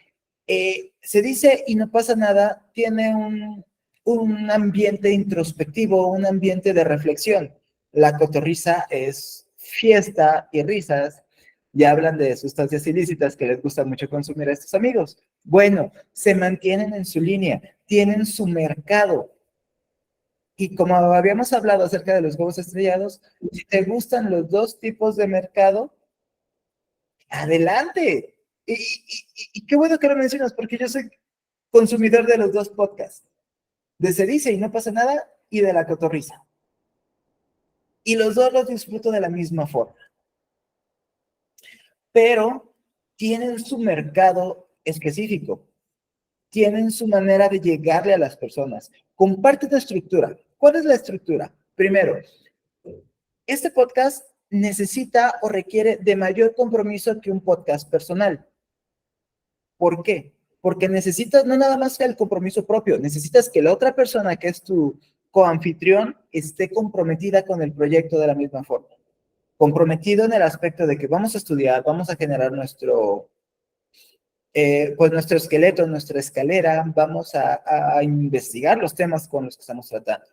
Se dice y no pasa nada, tiene un ambiente introspectivo, un ambiente de reflexión. La cotorriza es fiesta y risas, ya hablan de sustancias ilícitas que les gusta mucho consumir a estos amigos. Bueno, se mantienen en su línea, tienen su mercado. Y como habíamos hablado acerca de los huevos estrellados, si te gustan los dos tipos de mercado, adelante. Y qué bueno que lo mencionas, porque yo soy consumidor de los dos podcasts. De Se dice y no pasa nada, y de La Cotorriza. Y los dos los disfruto de la misma forma. Pero tienen su mercado específico. Tienen su manera de llegarle a las personas. Comparte tu estructura. ¿Cuál es la estructura? Primero, este podcast necesita o requiere de mayor compromiso que un podcast personal. ¿Por qué? Porque necesitas no nada más que el compromiso propio, necesitas que la otra persona que es tu coanfitrión esté comprometida con el proyecto de la misma forma. Comprometido en el aspecto de que vamos a estudiar, vamos a generar nuestro esqueleto, nuestra escalera, vamos a investigar los temas con los que estamos tratando.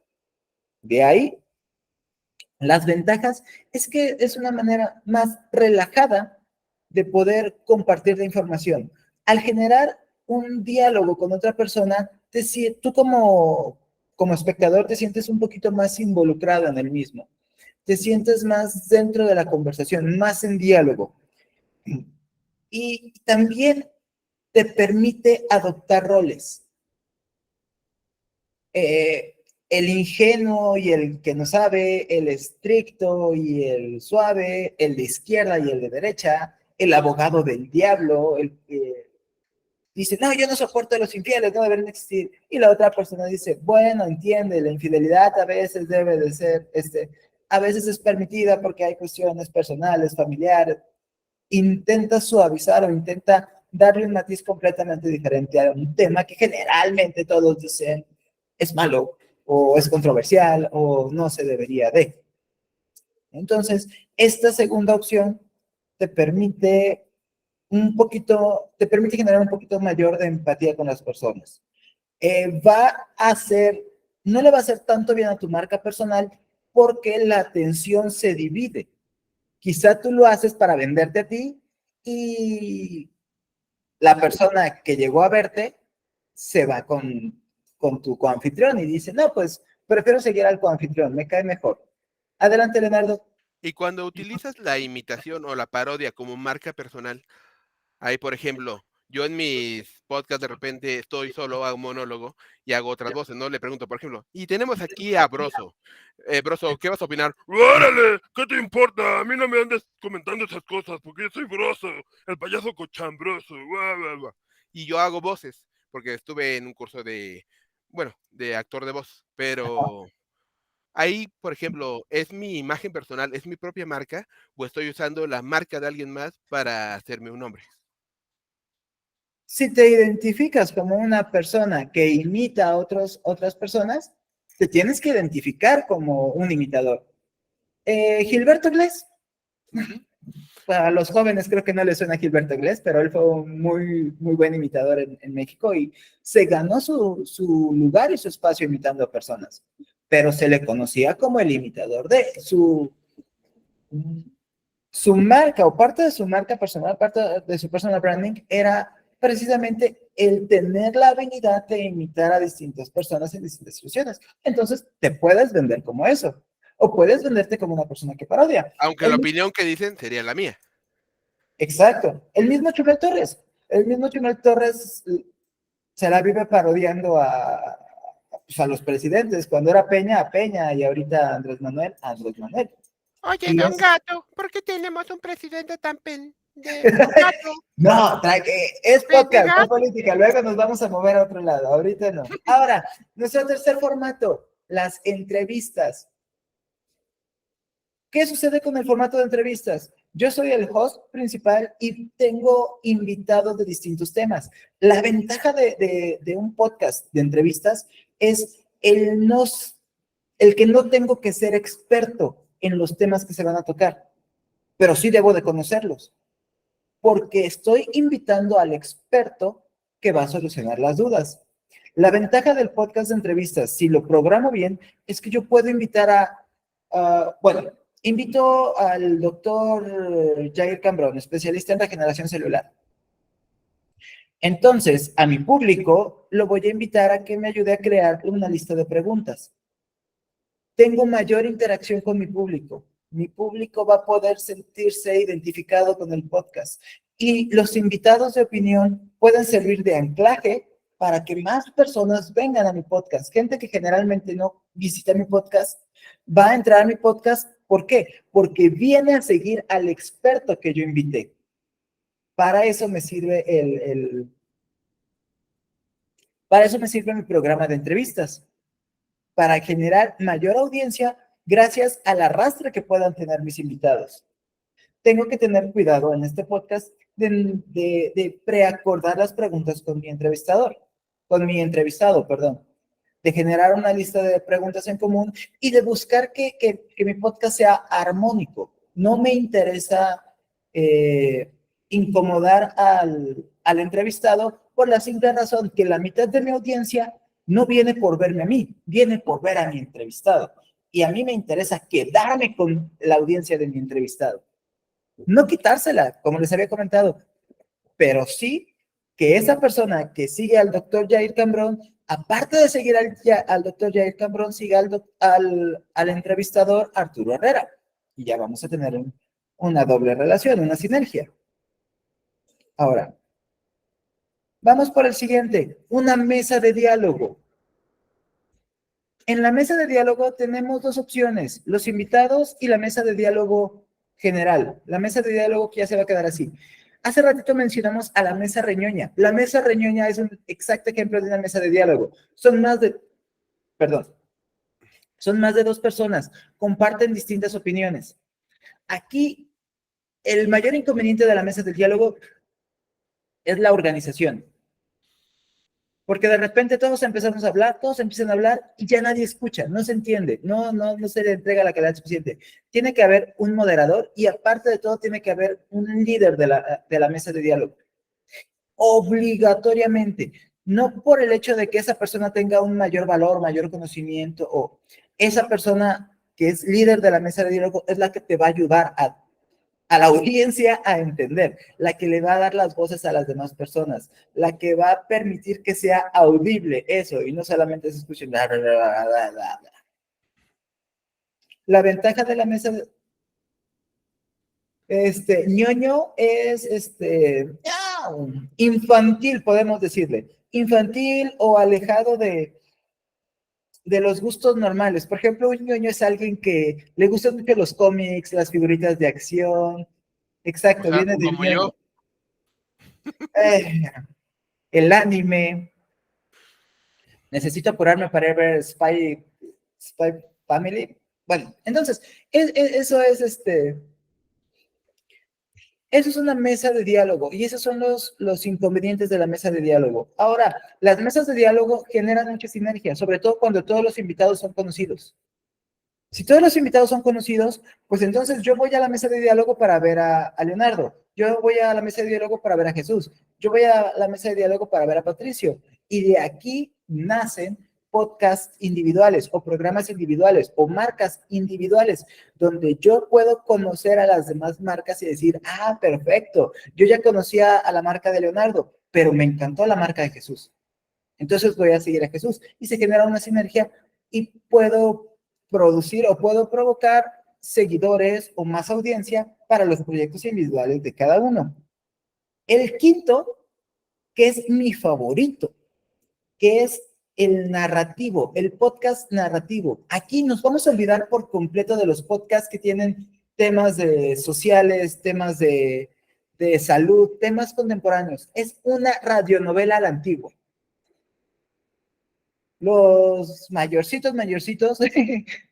De ahí, las ventajas es que es una manera más relajada de poder compartir la información. Al generar un diálogo con otra persona, tú como espectador te sientes un poquito más involucrado en el mismo. Te sientes más dentro de la conversación, más en diálogo. Y también te permite adoptar roles. El ingenuo y el que no sabe, el estricto y el suave, el de izquierda y el de derecha, el abogado del diablo, el que dice, no, yo no soporto a los infieles, no deben existir. Y la otra persona dice, bueno, entiende, la infidelidad a veces debe de ser, a veces es permitida porque hay cuestiones personales, familiares. Intenta suavizar o intenta darle un matiz completamente diferente a un tema que generalmente todos dicen es malo o es controversial o no se debería de. Entonces, esta segunda opción te permite generar un poquito mayor de empatía con las personas. No le va a hacer tanto bien a tu marca personal porque la atención se divide. Quizá tú lo haces para venderte a ti y la persona que llegó a verte se va con tu coanfitrión y dice, no, pues prefiero seguir al coanfitrión, me cae mejor. Adelante, Leonardo. Y cuando utilizas la imitación o la parodia como marca personal, ahí, por ejemplo, yo en mis podcasts de repente estoy solo, hago un monólogo y hago otras voces, ¿no? Le pregunto, por ejemplo, y tenemos aquí a Broso. Broso, ¿qué vas a opinar? ¡Órale! ¿Qué te importa? A mí no me andes comentando esas cosas porque yo soy Broso, el payaso cochambroso. y yo hago voces, porque estuve en un curso de, bueno, de actor de voz, pero ahí, por ejemplo, ¿es mi imagen personal, es mi propia marca, o estoy usando la marca de alguien más para hacerme un nombre? Si te identificas como una persona que imita a otras personas, te tienes que identificar como un imitador. Gilberto Iglesias, para los jóvenes creo que no les suena Gilberto Iglesias, pero él fue un muy buen imitador en México y se ganó su lugar y su espacio imitando a personas, pero se le conocía como el imitador de su marca, o parte de su marca personal, parte de su personal branding era precisamente el tener la habilidad de imitar a distintas personas en distintas situaciones. Entonces, te puedes vender como eso, o puedes venderte como una persona que parodia. Aunque la opinión que dicen sería la mía. Exacto. El mismo Chumel Torres se la vive parodiando a los presidentes. Cuando era Peña, a Peña, y ahorita Andrés Manuel, a Andrés Manuel. Oye, Y don es- Gato, ¿por qué tenemos un presidente tan No, es podcast, Pendejazo. no política. Luego nos vamos a mover a otro lado. Ahorita no. Ahora, nuestro tercer formato, las entrevistas. ¿Qué sucede con el formato de entrevistas? Yo soy el host principal y tengo invitados de distintos temas. La ventaja de un podcast de entrevistas es el que no tengo que ser experto en los temas que se van a tocar, pero sí debo de conocerlos, porque estoy invitando al experto que va a solucionar las dudas. La ventaja del podcast de entrevistas, si lo programo bien, es que yo puedo invitar invito al doctor Jair Cambrón, especialista en regeneración celular. Entonces, a mi público lo voy a invitar a que me ayude a crear una lista de preguntas. Tengo mayor interacción con mi público. Mi público va a poder sentirse identificado con el podcast. Y los invitados de opinión pueden servir de anclaje para que más personas vengan a mi podcast. Gente que generalmente no visita mi podcast, va a entrar a mi podcast. ¿Por qué? Porque viene a seguir al experto que yo invité. Para eso me sirve para eso me sirve mi programa de entrevistas, para generar mayor audiencia gracias al arrastre que puedan tener mis invitados. Tengo que tener cuidado en este podcast de preacordar las preguntas con mi entrevistado, de generar una lista de preguntas en común y de buscar que mi podcast sea armónico. No me interesa incomodar al entrevistado por la simple razón que la mitad de mi audiencia no viene por verme a mí, viene por ver a mi entrevistado. Y a mí me interesa quedarme con la audiencia de mi entrevistado. No quitársela, como les había comentado, pero sí que esa persona que sigue al doctor Jair Cambrón, aparte de seguir al doctor Jair Cambrón, siga al entrevistador Arturo Herrera. Y ya vamos a tener una doble relación, una sinergia. Ahora, vamos por el siguiente, una mesa de diálogo. En la mesa de diálogo tenemos dos opciones, los invitados y la mesa de diálogo general. La mesa de diálogo que ya se va a quedar así. Hace ratito mencionamos a la mesa reñoña. La mesa reñoña es un exacto ejemplo de una mesa de diálogo. Son más de dos personas, comparten distintas opiniones. Aquí, el mayor inconveniente de la mesa de diálogo es la organización. Porque de repente todos empezamos a hablar, todos empiezan a hablar y ya nadie escucha, no se entiende, no se le entrega la calidad suficiente. Tiene que haber un moderador y aparte de todo tiene que haber un líder de la mesa de diálogo. Obligatoriamente, no por el hecho de que esa persona tenga un mayor valor, mayor conocimiento, o esa persona que es líder de la mesa de diálogo es la que te va a ayudar a la audiencia a entender, la que le va a dar las voces a las demás personas, la que va a permitir que sea audible eso y no solamente se escuche. La ventaja de la mesa ñoño es infantil, podemos decirle, infantil o alejado de los gustos normales. Por ejemplo, un ñoño es alguien que le gustan mucho los cómics, las figuritas de acción. Exacto, O sea, viene de como ñoño. yo. el anime. Necesito apurarme para ir a ver Spy Family. Bueno, entonces, eso es una mesa de diálogo y esos son los inconvenientes de la mesa de diálogo. Ahora, las mesas de diálogo generan mucha sinergia, sobre todo cuando todos los invitados son conocidos. Si todos los invitados son conocidos, pues entonces yo voy a la mesa de diálogo para ver a Leonardo, yo voy a la mesa de diálogo para ver a Jesús, yo voy a la mesa de diálogo para ver a Patricio, y de aquí nacen podcasts individuales o programas individuales o marcas individuales donde yo puedo conocer a las demás marcas y decir, ah, perfecto, yo ya conocía a la marca de Leonardo, pero me encantó la marca de Jesús. Entonces voy a seguir a Jesús y se genera una sinergia y puedo producir o puedo provocar seguidores o más audiencia para los proyectos individuales de cada uno. El quinto, que es mi favorito, que es el narrativo, el podcast narrativo. Aquí nos vamos a olvidar por completo de los podcasts que tienen temas de sociales, temas de salud, temas contemporáneos. Es una radionovela a la antigua. Los mayorcitos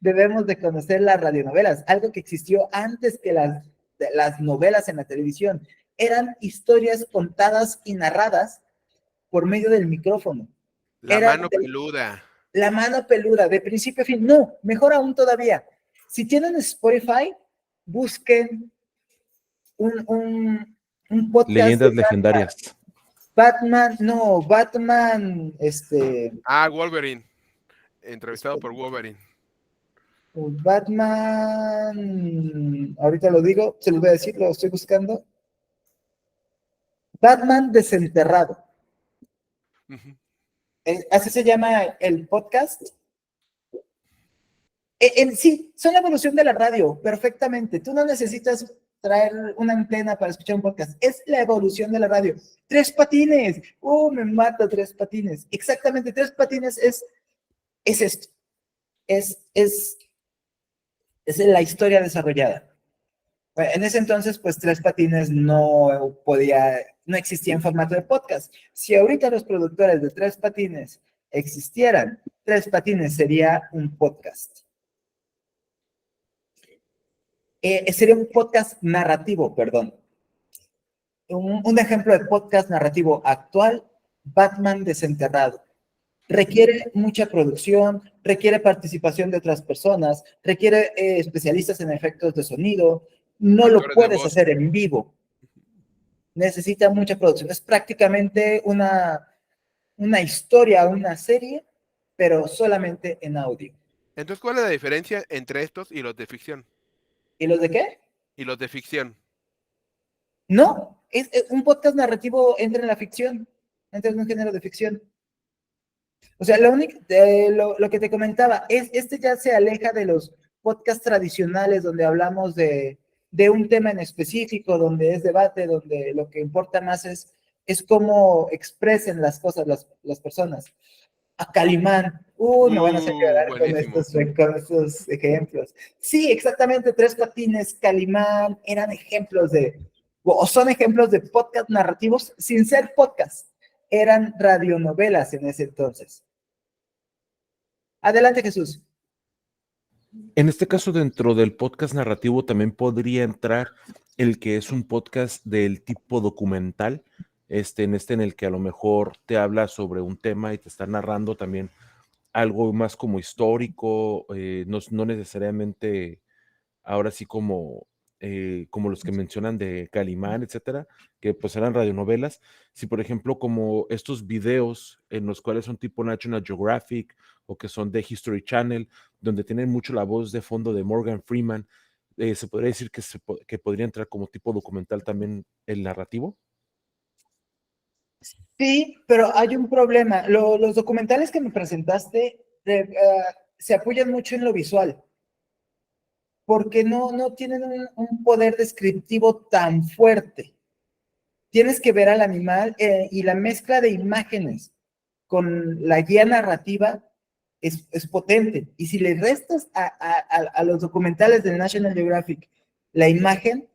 debemos de conocer las radionovelas, algo que existió antes que las novelas en la televisión. Eran historias contadas y narradas por medio del micrófono. La mano peluda. La mano peluda, de principio a fin. No, mejor aún todavía. Si tienen Spotify, busquen un podcast. Leyendas legendarias. Batman. Wolverine. Entrevistado por Wolverine. Batman. Ahorita lo digo, se los voy a decir, lo estoy buscando. Batman Desenterrado. Uh-huh. Así se llama el podcast. Sí, son la evolución de la radio, perfectamente. Tú no necesitas traer una antena para escuchar un podcast. Es la evolución de la radio. 3 patines. Me mata 3 patines. Exactamente, 3 patines es esto. Es la historia desarrollada. En ese entonces, pues 3 patines no existía en formato de podcast. Si ahorita los productores de 3 patines existieran, 3 patines sería un podcast. Sería un podcast narrativo, perdón. Un ejemplo de podcast narrativo actual, Batman Desenterrado. Requiere mucha producción, requiere participación de otras personas, requiere especialistas en efectos de sonido. No lo puedes hacer en vivo. Necesita mucha producción. Es prácticamente una historia, una serie, pero solamente en audio. Entonces, ¿cuál es la diferencia entre estos y los de ficción? ¿Y los de qué? Y los de ficción. No, un podcast narrativo entra en la ficción, entra en un género de ficción. O sea, lo que te comentaba, este ya se aleja de los podcasts tradicionales donde hablamos de un tema en específico, donde es debate, donde lo que importa más es cómo expresen las cosas las personas. A Calimán, me van a hacer llorar con estos ejemplos. Sí, exactamente, 3 patines, Calimán, eran ejemplos son ejemplos de podcast narrativos sin ser podcast. Eran radionovelas en ese entonces. Adelante, Jesús. En este caso, dentro del podcast narrativo también podría entrar el que es un podcast del tipo documental, en el que a lo mejor te habla sobre un tema y te está narrando también algo más como histórico, no necesariamente ahora sí como los que mencionan de Calimán, etcétera, que pues eran radionovelas. Si por ejemplo como estos videos en los cuales son tipo National Geographic o que son de History Channel, donde tienen mucho la voz de fondo de Morgan Freeman, se podría decir que podría entrar como tipo documental también el narrativo. Sí, pero hay un problema. Los documentales que me presentaste se apoyan mucho en lo visual, porque no tienen un poder descriptivo tan fuerte. Tienes que ver al animal y la mezcla de imágenes con la guía narrativa es potente. Y si le restas a los documentales del National Geographic la imagen,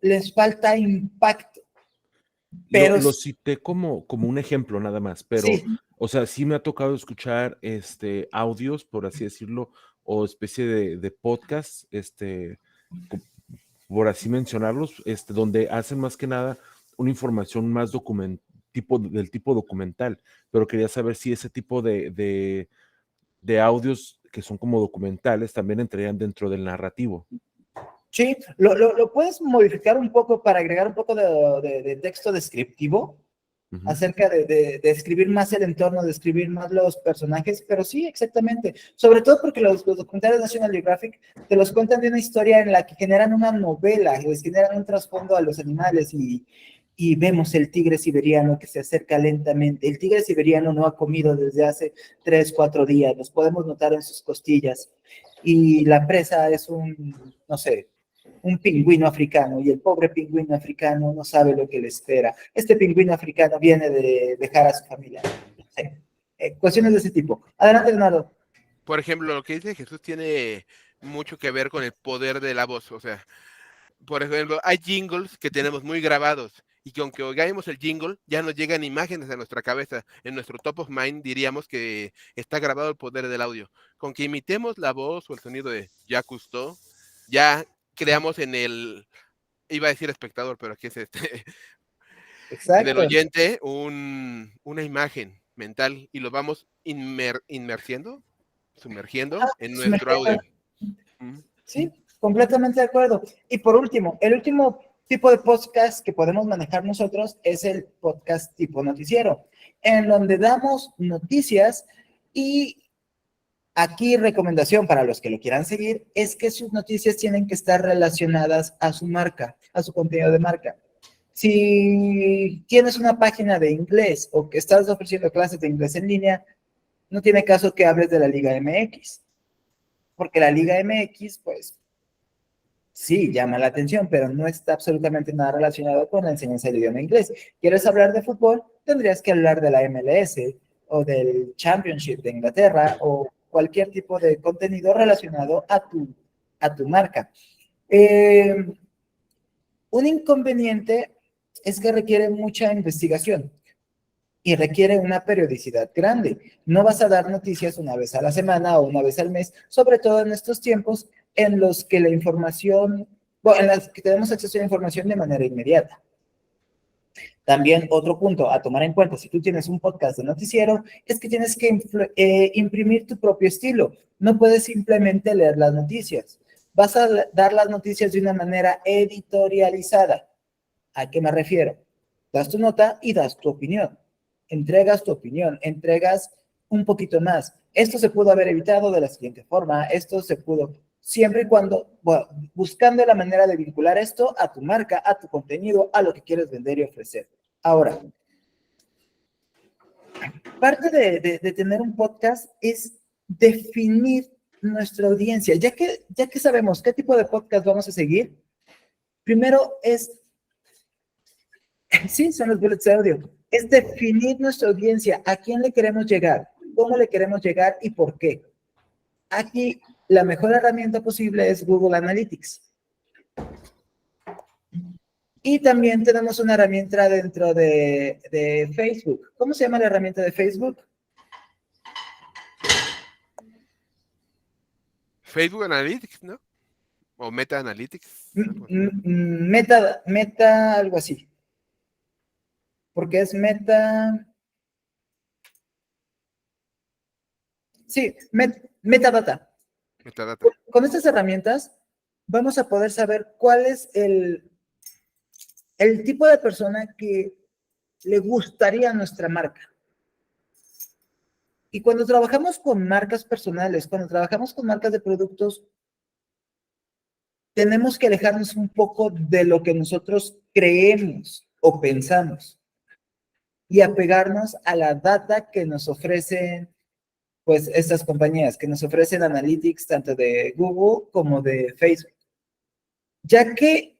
les falta impacto. Pero Lo cité como un ejemplo nada más, pero, sí, o sea, sí me ha tocado escuchar audios, por así decirlo, o especie de podcast, co- por así mencionarlos, donde hacen más que nada una información más del tipo documental, pero quería saber si ese tipo de audios que son como documentales también entrarían dentro del narrativo. sí, lo puedes modificar un poco para agregar un poco de texto descriptivo acerca de describir más el entorno, describir más los personajes, pero sí, exactamente. Sobre todo porque los documentales de National Geographic te los cuentan de una historia en la que generan una novela, les generan un trasfondo a los animales y vemos el tigre siberiano que se acerca lentamente. El tigre siberiano no ha comido desde hace 3, 4 días, los podemos notar en sus costillas. Y la presa es no sé, un pingüino africano, y el pobre pingüino africano no sabe lo que le espera. Este pingüino africano viene de dejar a su familia. Sí. Cuestiones de ese tipo. Adelante, Leonardo. Por ejemplo, lo que dice Jesús tiene mucho que ver con el poder de la voz. O sea, por ejemplo, hay jingles que tenemos muy grabados y que aunque oigamos el jingle, ya nos llegan imágenes a nuestra cabeza. En nuestro top of mind diríamos que está grabado el poder del audio. Con que imitemos la voz o el sonido de Jacques Cousteau, ya creamos en el, iba a decir espectador, pero aquí es Exacto. del oyente una imagen mental y lo vamos sumergiendo en nuestro audio. Sí, completamente de acuerdo. Y por último, el último tipo de podcast que podemos manejar nosotros es el podcast tipo noticiero, en donde damos noticias y aquí recomendación para los que lo quieran seguir es que sus noticias tienen que estar relacionadas a su marca, a su contenido de marca. Si tienes una página de inglés o que estás ofreciendo clases de inglés en línea, no tiene caso que hables de la Liga MX, porque la Liga MX, pues, sí, llama la atención, pero no está absolutamente nada relacionado con la enseñanza del idioma inglés. ¿Quieres hablar de fútbol? Tendrías que hablar de la MLS o del Championship de Inglaterra o cualquier tipo de contenido relacionado a tu marca. Un inconveniente es que requiere mucha investigación y requiere una periodicidad grande. No vas a dar noticias una vez a la semana o una vez al mes, sobre todo en estos tiempos en los que la información, en las que tenemos acceso a la información de manera inmediata. También otro punto a tomar en cuenta, si tú tienes un podcast de noticiero, es que tienes que imprimir tu propio estilo. No puedes simplemente leer las noticias. Vas a dar las noticias de una manera editorializada. ¿A qué me refiero? Das tu nota y das tu opinión. Entregas tu opinión, entregas un poquito más. Esto se pudo haber evitado de la siguiente forma. Esto se pudo, siempre y cuando, buscando la manera de vincular esto a tu marca, a tu contenido, a lo que quieres vender y ofrecer. Ahora, parte de tener un podcast es definir nuestra audiencia. Ya que sabemos qué tipo de podcast vamos a seguir, primero sí, son los bullets de audio, es definir nuestra audiencia, a quién le queremos llegar, cómo le queremos llegar y por qué. Aquí la mejor herramienta posible es Google Analytics. Y también tenemos una herramienta dentro de Facebook. ¿Cómo se llama la herramienta de Facebook? Facebook Analytics, ¿no? O Meta Analytics. Meta, algo así. Porque es Meta... Sí, Metadata. Metadata. Con estas herramientas vamos a poder saber cuál es el tipo de persona que le gustaría a nuestra marca. Y cuando trabajamos con marcas personales, cuando trabajamos con marcas de productos, tenemos que alejarnos un poco de lo que nosotros creemos o pensamos y apegarnos a la data que nos ofrecen, pues, estas compañías, que nos ofrecen analytics tanto de Google como de Facebook. Ya que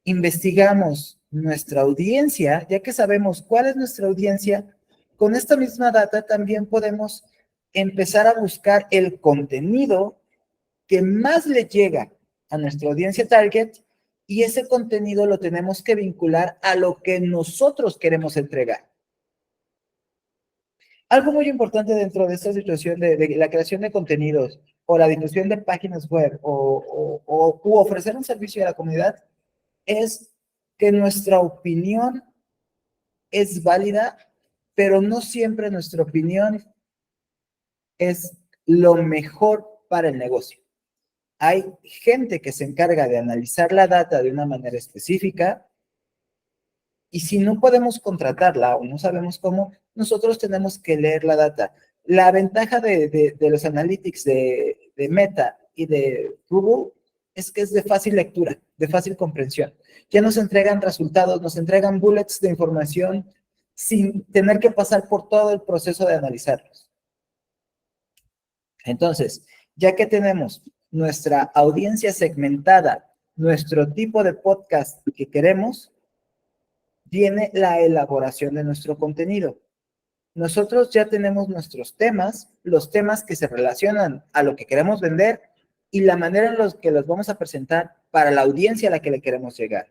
investigamos nuestra audiencia, ya que sabemos cuál es nuestra audiencia, con esta misma data también podemos empezar a buscar el contenido que más le llega a nuestra audiencia target y ese contenido lo tenemos que vincular a lo que nosotros queremos entregar. Algo muy importante dentro de esta situación de la creación de contenidos o la difusión de páginas web u ofrecer un servicio a la comunidad es que nuestra opinión es válida, pero no siempre nuestra opinión es lo mejor para el negocio. Hay gente que se encarga de analizar la data de una manera específica y si no podemos contratarla o no sabemos cómo, nosotros tenemos que leer la data. La ventaja de los analytics de Meta y de Google es que es de fácil lectura, de fácil comprensión. Ya nos entregan resultados, nos entregan bullets de información sin tener que pasar por todo el proceso de analizarlos. Entonces, ya que tenemos nuestra audiencia segmentada, nuestro tipo de podcast que queremos, viene la elaboración de nuestro contenido. Nosotros ya tenemos nuestros temas, los temas que se relacionan a lo que queremos vender y la manera en la que los vamos a presentar para la audiencia a la que le queremos llegar.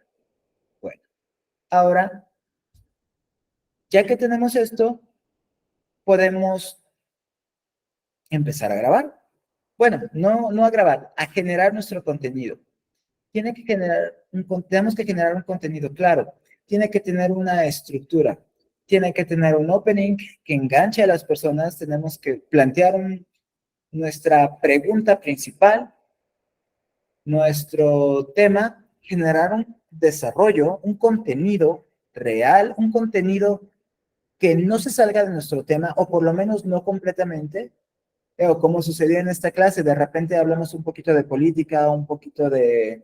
Bueno, ahora, ya que tenemos esto, podemos empezar a grabar. Bueno, no a grabar, a generar nuestro contenido. Tenemos que generar un contenido claro. Tiene que tener una estructura. Tiene que tener un opening que enganche a las personas. Tenemos que plantear nuestra pregunta principal, nuestro tema, generar un desarrollo, un contenido real, un contenido que no se salga de nuestro tema, o por lo menos no completamente, o como sucedió en esta clase, de repente hablamos un poquito de política, un poquito de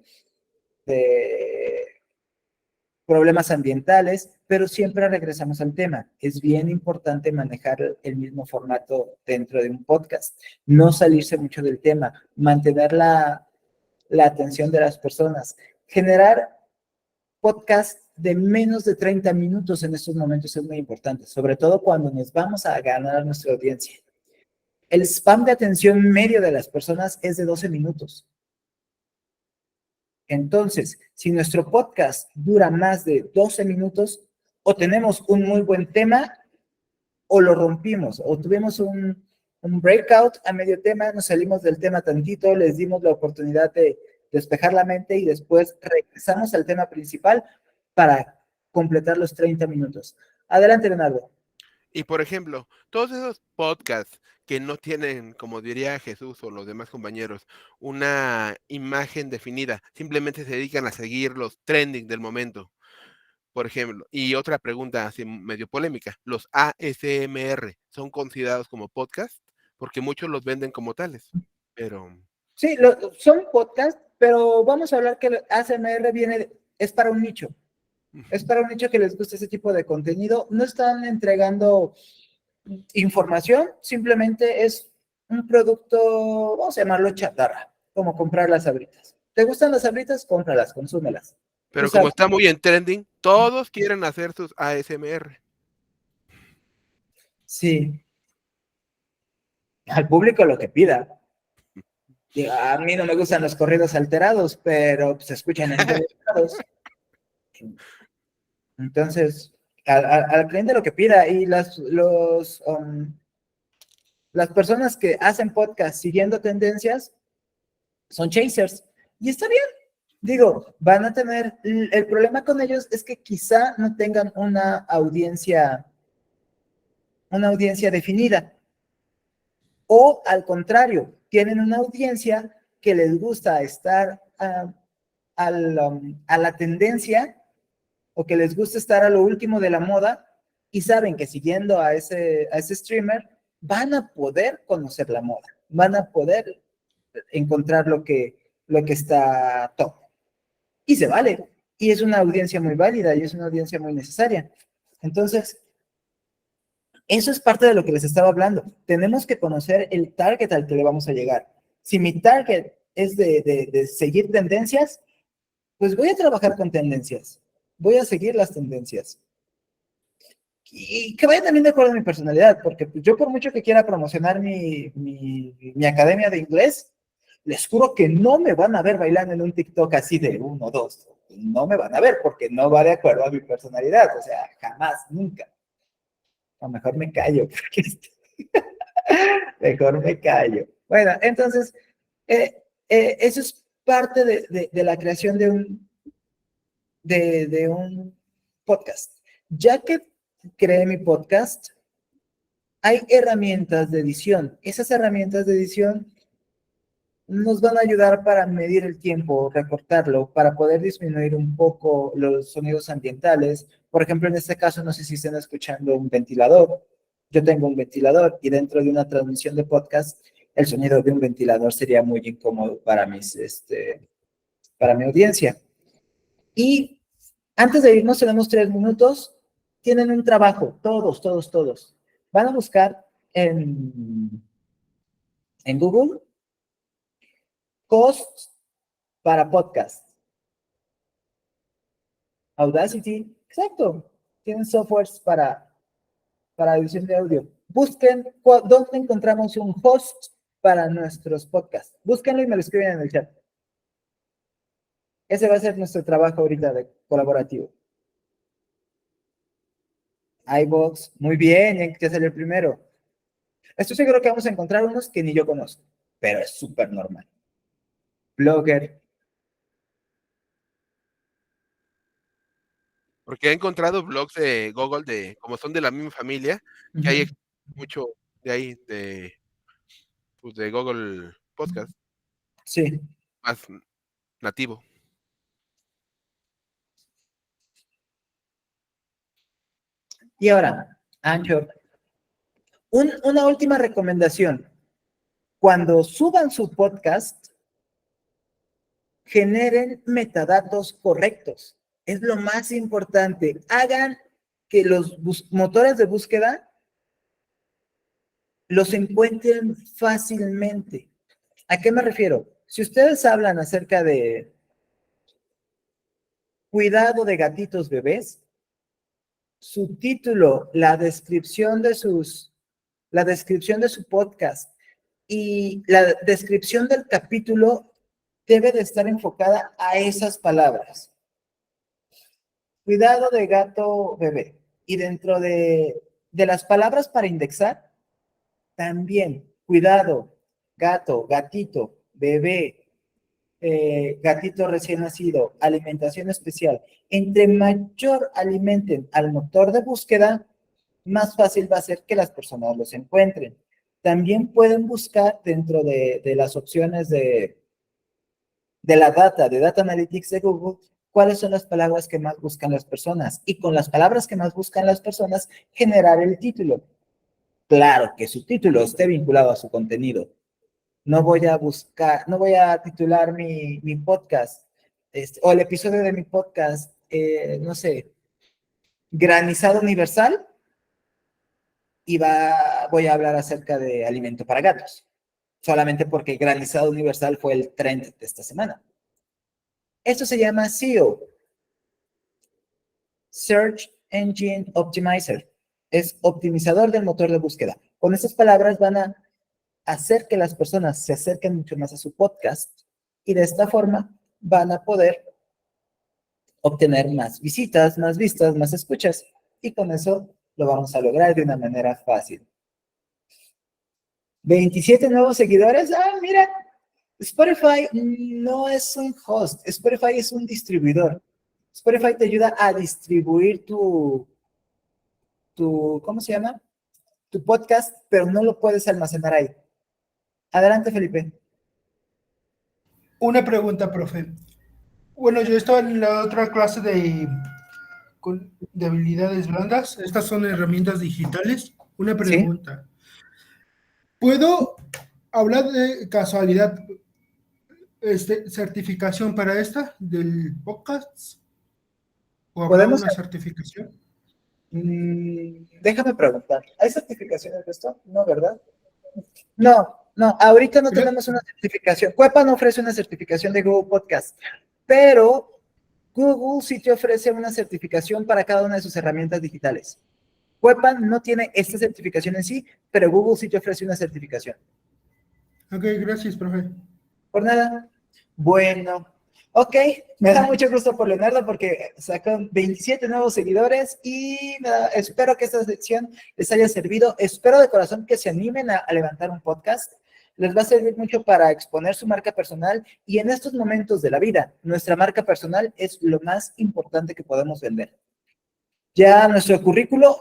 problemas ambientales, pero siempre regresamos al tema. Es bien importante manejar el mismo formato dentro de un podcast, no salirse mucho del tema, mantener la atención de las personas, generar podcast de menos de 30 minutos en estos momentos es muy importante, sobre todo cuando nos vamos a ganar a nuestra audiencia. El spam de atención medio de las personas es de 12 minutos. Entonces, si nuestro podcast dura más de 12 minutos, o tenemos un muy buen tema, o lo rompimos, o tuvimos un breakout a medio tema, nos salimos del tema tantito, les dimos la oportunidad de despejar la mente y después regresamos al tema principal para completar los 30 minutos. Adelante, Leonardo. Y por ejemplo, todos esos podcasts que no tienen, como diría Jesús o los demás compañeros, una imagen definida, simplemente se dedican a seguir los trending del momento. Por ejemplo, y otra pregunta así medio polémica, ¿los ASMR son considerados como podcast? Porque muchos los venden como tales, pero... Sí, son podcasts, pero vamos a hablar que el ASMR es para un nicho. Es para un nicho que les gusta ese tipo de contenido. No están entregando información, simplemente es un producto, vamos a llamarlo chatarra, como comprar las Sabritas. ¿Te gustan las Sabritas? Cómpralas, consúmelas. Pero como está muy en trending, todos quieren hacer sus ASMR. Sí. Al público lo que pida. A mí no me gustan los corridos alterados, pero se escuchan en todos lados. Entonces, al cliente lo que pida, y las personas que hacen podcast siguiendo tendencias son chasers, y está bien. Digo, van a tener, el problema con ellos es que quizá no tengan una audiencia definida, o al contrario, tienen una audiencia que les gusta estar a la tendencia, o que les gusta estar a lo último de la moda, y saben que siguiendo a ese streamer van a poder conocer la moda, van a poder encontrar lo que está top. Y se vale, y es una audiencia muy válida, y es una audiencia muy necesaria. Entonces, eso es parte de lo que les estaba hablando. Tenemos que conocer el target al que le vamos a llegar. Si mi target es de seguir tendencias, pues voy a trabajar con tendencias. Voy a seguir las tendencias. Y que vaya también de acuerdo a mi personalidad, porque yo por mucho que quiera promocionar mi academia de inglés, les juro que no me van a ver bailando en un TikTok así de 1, 2, no me van a ver porque no va de acuerdo a mi personalidad, o sea, jamás, nunca. O mejor me callo, porque mejor me callo. Bueno, entonces, eso es parte de la creación de un podcast. Ya que creé mi podcast, hay herramientas de edición. Esas herramientas de edición nos van a ayudar para medir el tiempo, recortarlo, para poder disminuir un poco los sonidos ambientales. Por ejemplo, en este caso, no sé si están escuchando un ventilador. Yo tengo un ventilador y dentro de una transmisión de podcast, el sonido de un ventilador sería muy incómodo para para mi audiencia. Y antes de irnos, tenemos 3 minutos. Tienen un trabajo, todos. Van a buscar en Google costs para podcast. Audacity, exacto. Tienen softwares para edición de audio. Busquen dónde encontramos un host para nuestros podcasts. Búsquenlo y me lo escriben en el chat. Ese va a ser nuestro trabajo ahorita de colaborativo. iVoox, muy bien, ya salió el primero. Estoy seguro que vamos a encontrar unos que ni yo conozco, pero es súper normal. Blogger. Porque he encontrado blogs de Google, como son de la misma familia, que hay mucho de ahí, de Google Podcast. Sí. Más nativo. Y ahora, Anchor. Una última recomendación. Cuando suban su podcast, generen metadatos correctos. Es lo más importante. Hagan que los motores de búsqueda los encuentren fácilmente. ¿A qué me refiero? Si ustedes hablan acerca de cuidado de gatitos bebés, su título, la descripción de su podcast y la descripción del capítulo debe de estar enfocada a esas palabras. Cuidado de gato bebé. Y dentro de las palabras para indexar, también cuidado, gato, gatito, bebé, gatito recién nacido, alimentación especial. Entre mayor alimenten al motor de búsqueda, más fácil va a ser que las personas los encuentren. También pueden buscar dentro de las opciones de Data Analytics de Google, cuáles son las palabras que más buscan las personas. Y con las palabras que más buscan las personas, generar el título. Claro, que su título esté vinculado a su contenido. No voy a titular mi podcast, o el episodio de mi podcast, no sé, Granizado Universal, y voy a hablar acerca de alimento para gatos, solamente porque Granizado Universal fue el trend de esta semana. Esto se llama SEO, Search Engine Optimizer. Es optimizador del motor de búsqueda. Con estas palabras van a hacer que las personas se acerquen mucho más a su podcast y de esta forma van a poder obtener más visitas, más vistas, más escuchas, y con eso lo vamos a lograr de una manera fácil. 27 nuevos seguidores. Ah, mira, Spotify no es un host, Spotify es un distribuidor. Spotify te ayuda a distribuir tu ¿cómo se llama? Tu podcast, pero no lo puedes almacenar ahí. Adelante, Felipe. Una pregunta, profe. Bueno, yo estaba en la otra clase de habilidades blandas. Estas son herramientas digitales. Una pregunta. ¿Puedo hablar de casualidad, certificación para esta del podcast? ¿O hablar de una certificación? Déjame preguntar. ¿Hay certificaciones de esto? No, ¿verdad? No, ahorita no tenemos una certificación. Cuepa no ofrece una certificación de Google Podcast, pero Google sí te ofrece una certificación para cada una de sus herramientas digitales. Cuepa no tiene esta certificación en sí, pero Google sí te ofrece una certificación. Ok, gracias, profe. Por nada. Bueno, Ok, me da mucho gusto por Leonardo porque sacó 27 nuevos seguidores y espero que esta sección les haya servido. Espero de corazón que se animen a levantar un podcast. Les va a servir mucho para exponer su marca personal y en estos momentos de la vida, nuestra marca personal es lo más importante que podemos vender. Ya nuestro currículo,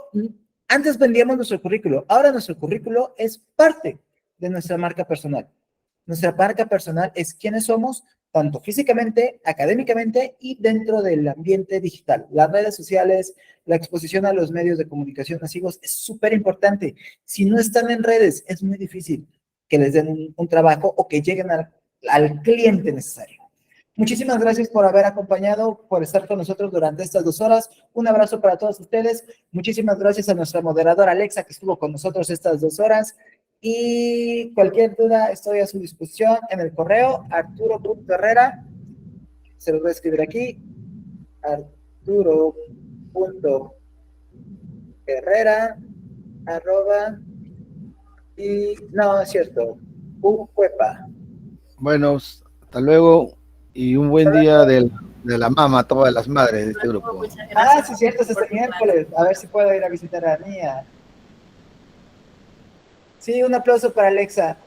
antes vendíamos nuestro currículo, ahora nuestro currículo es parte de nuestra marca personal. Nuestra marca personal es quiénes somos, tanto físicamente, académicamente y dentro del ambiente digital. Las redes sociales, la exposición a los medios de comunicación masivos es súper importante. Si no están en redes, es muy difícil que les den un trabajo o que lleguen al cliente necesario. Muchísimas gracias por haber acompañado, por estar con nosotros durante estas 2 horas. Un abrazo para todos ustedes. Muchísimas gracias a nuestra moderadora Alexa que estuvo con nosotros estas 2 horas. Y cualquier duda estoy a su disposición en el correo arturo.herrera, se los voy a escribir aquí, arturo.herrera y no, es cierto, Ucuepa. Bueno, hasta luego y un buen día de la mama a todas las madres de este grupo. Ah, sí, es cierto, es este miércoles. A ver si puedo ir a visitar a Mía. Sí, un aplauso para Alexa.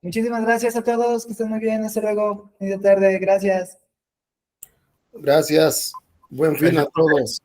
Muchísimas gracias a todos, que estén muy bien. Hasta luego. Media tarde, gracias. Gracias. Buen fin a todos.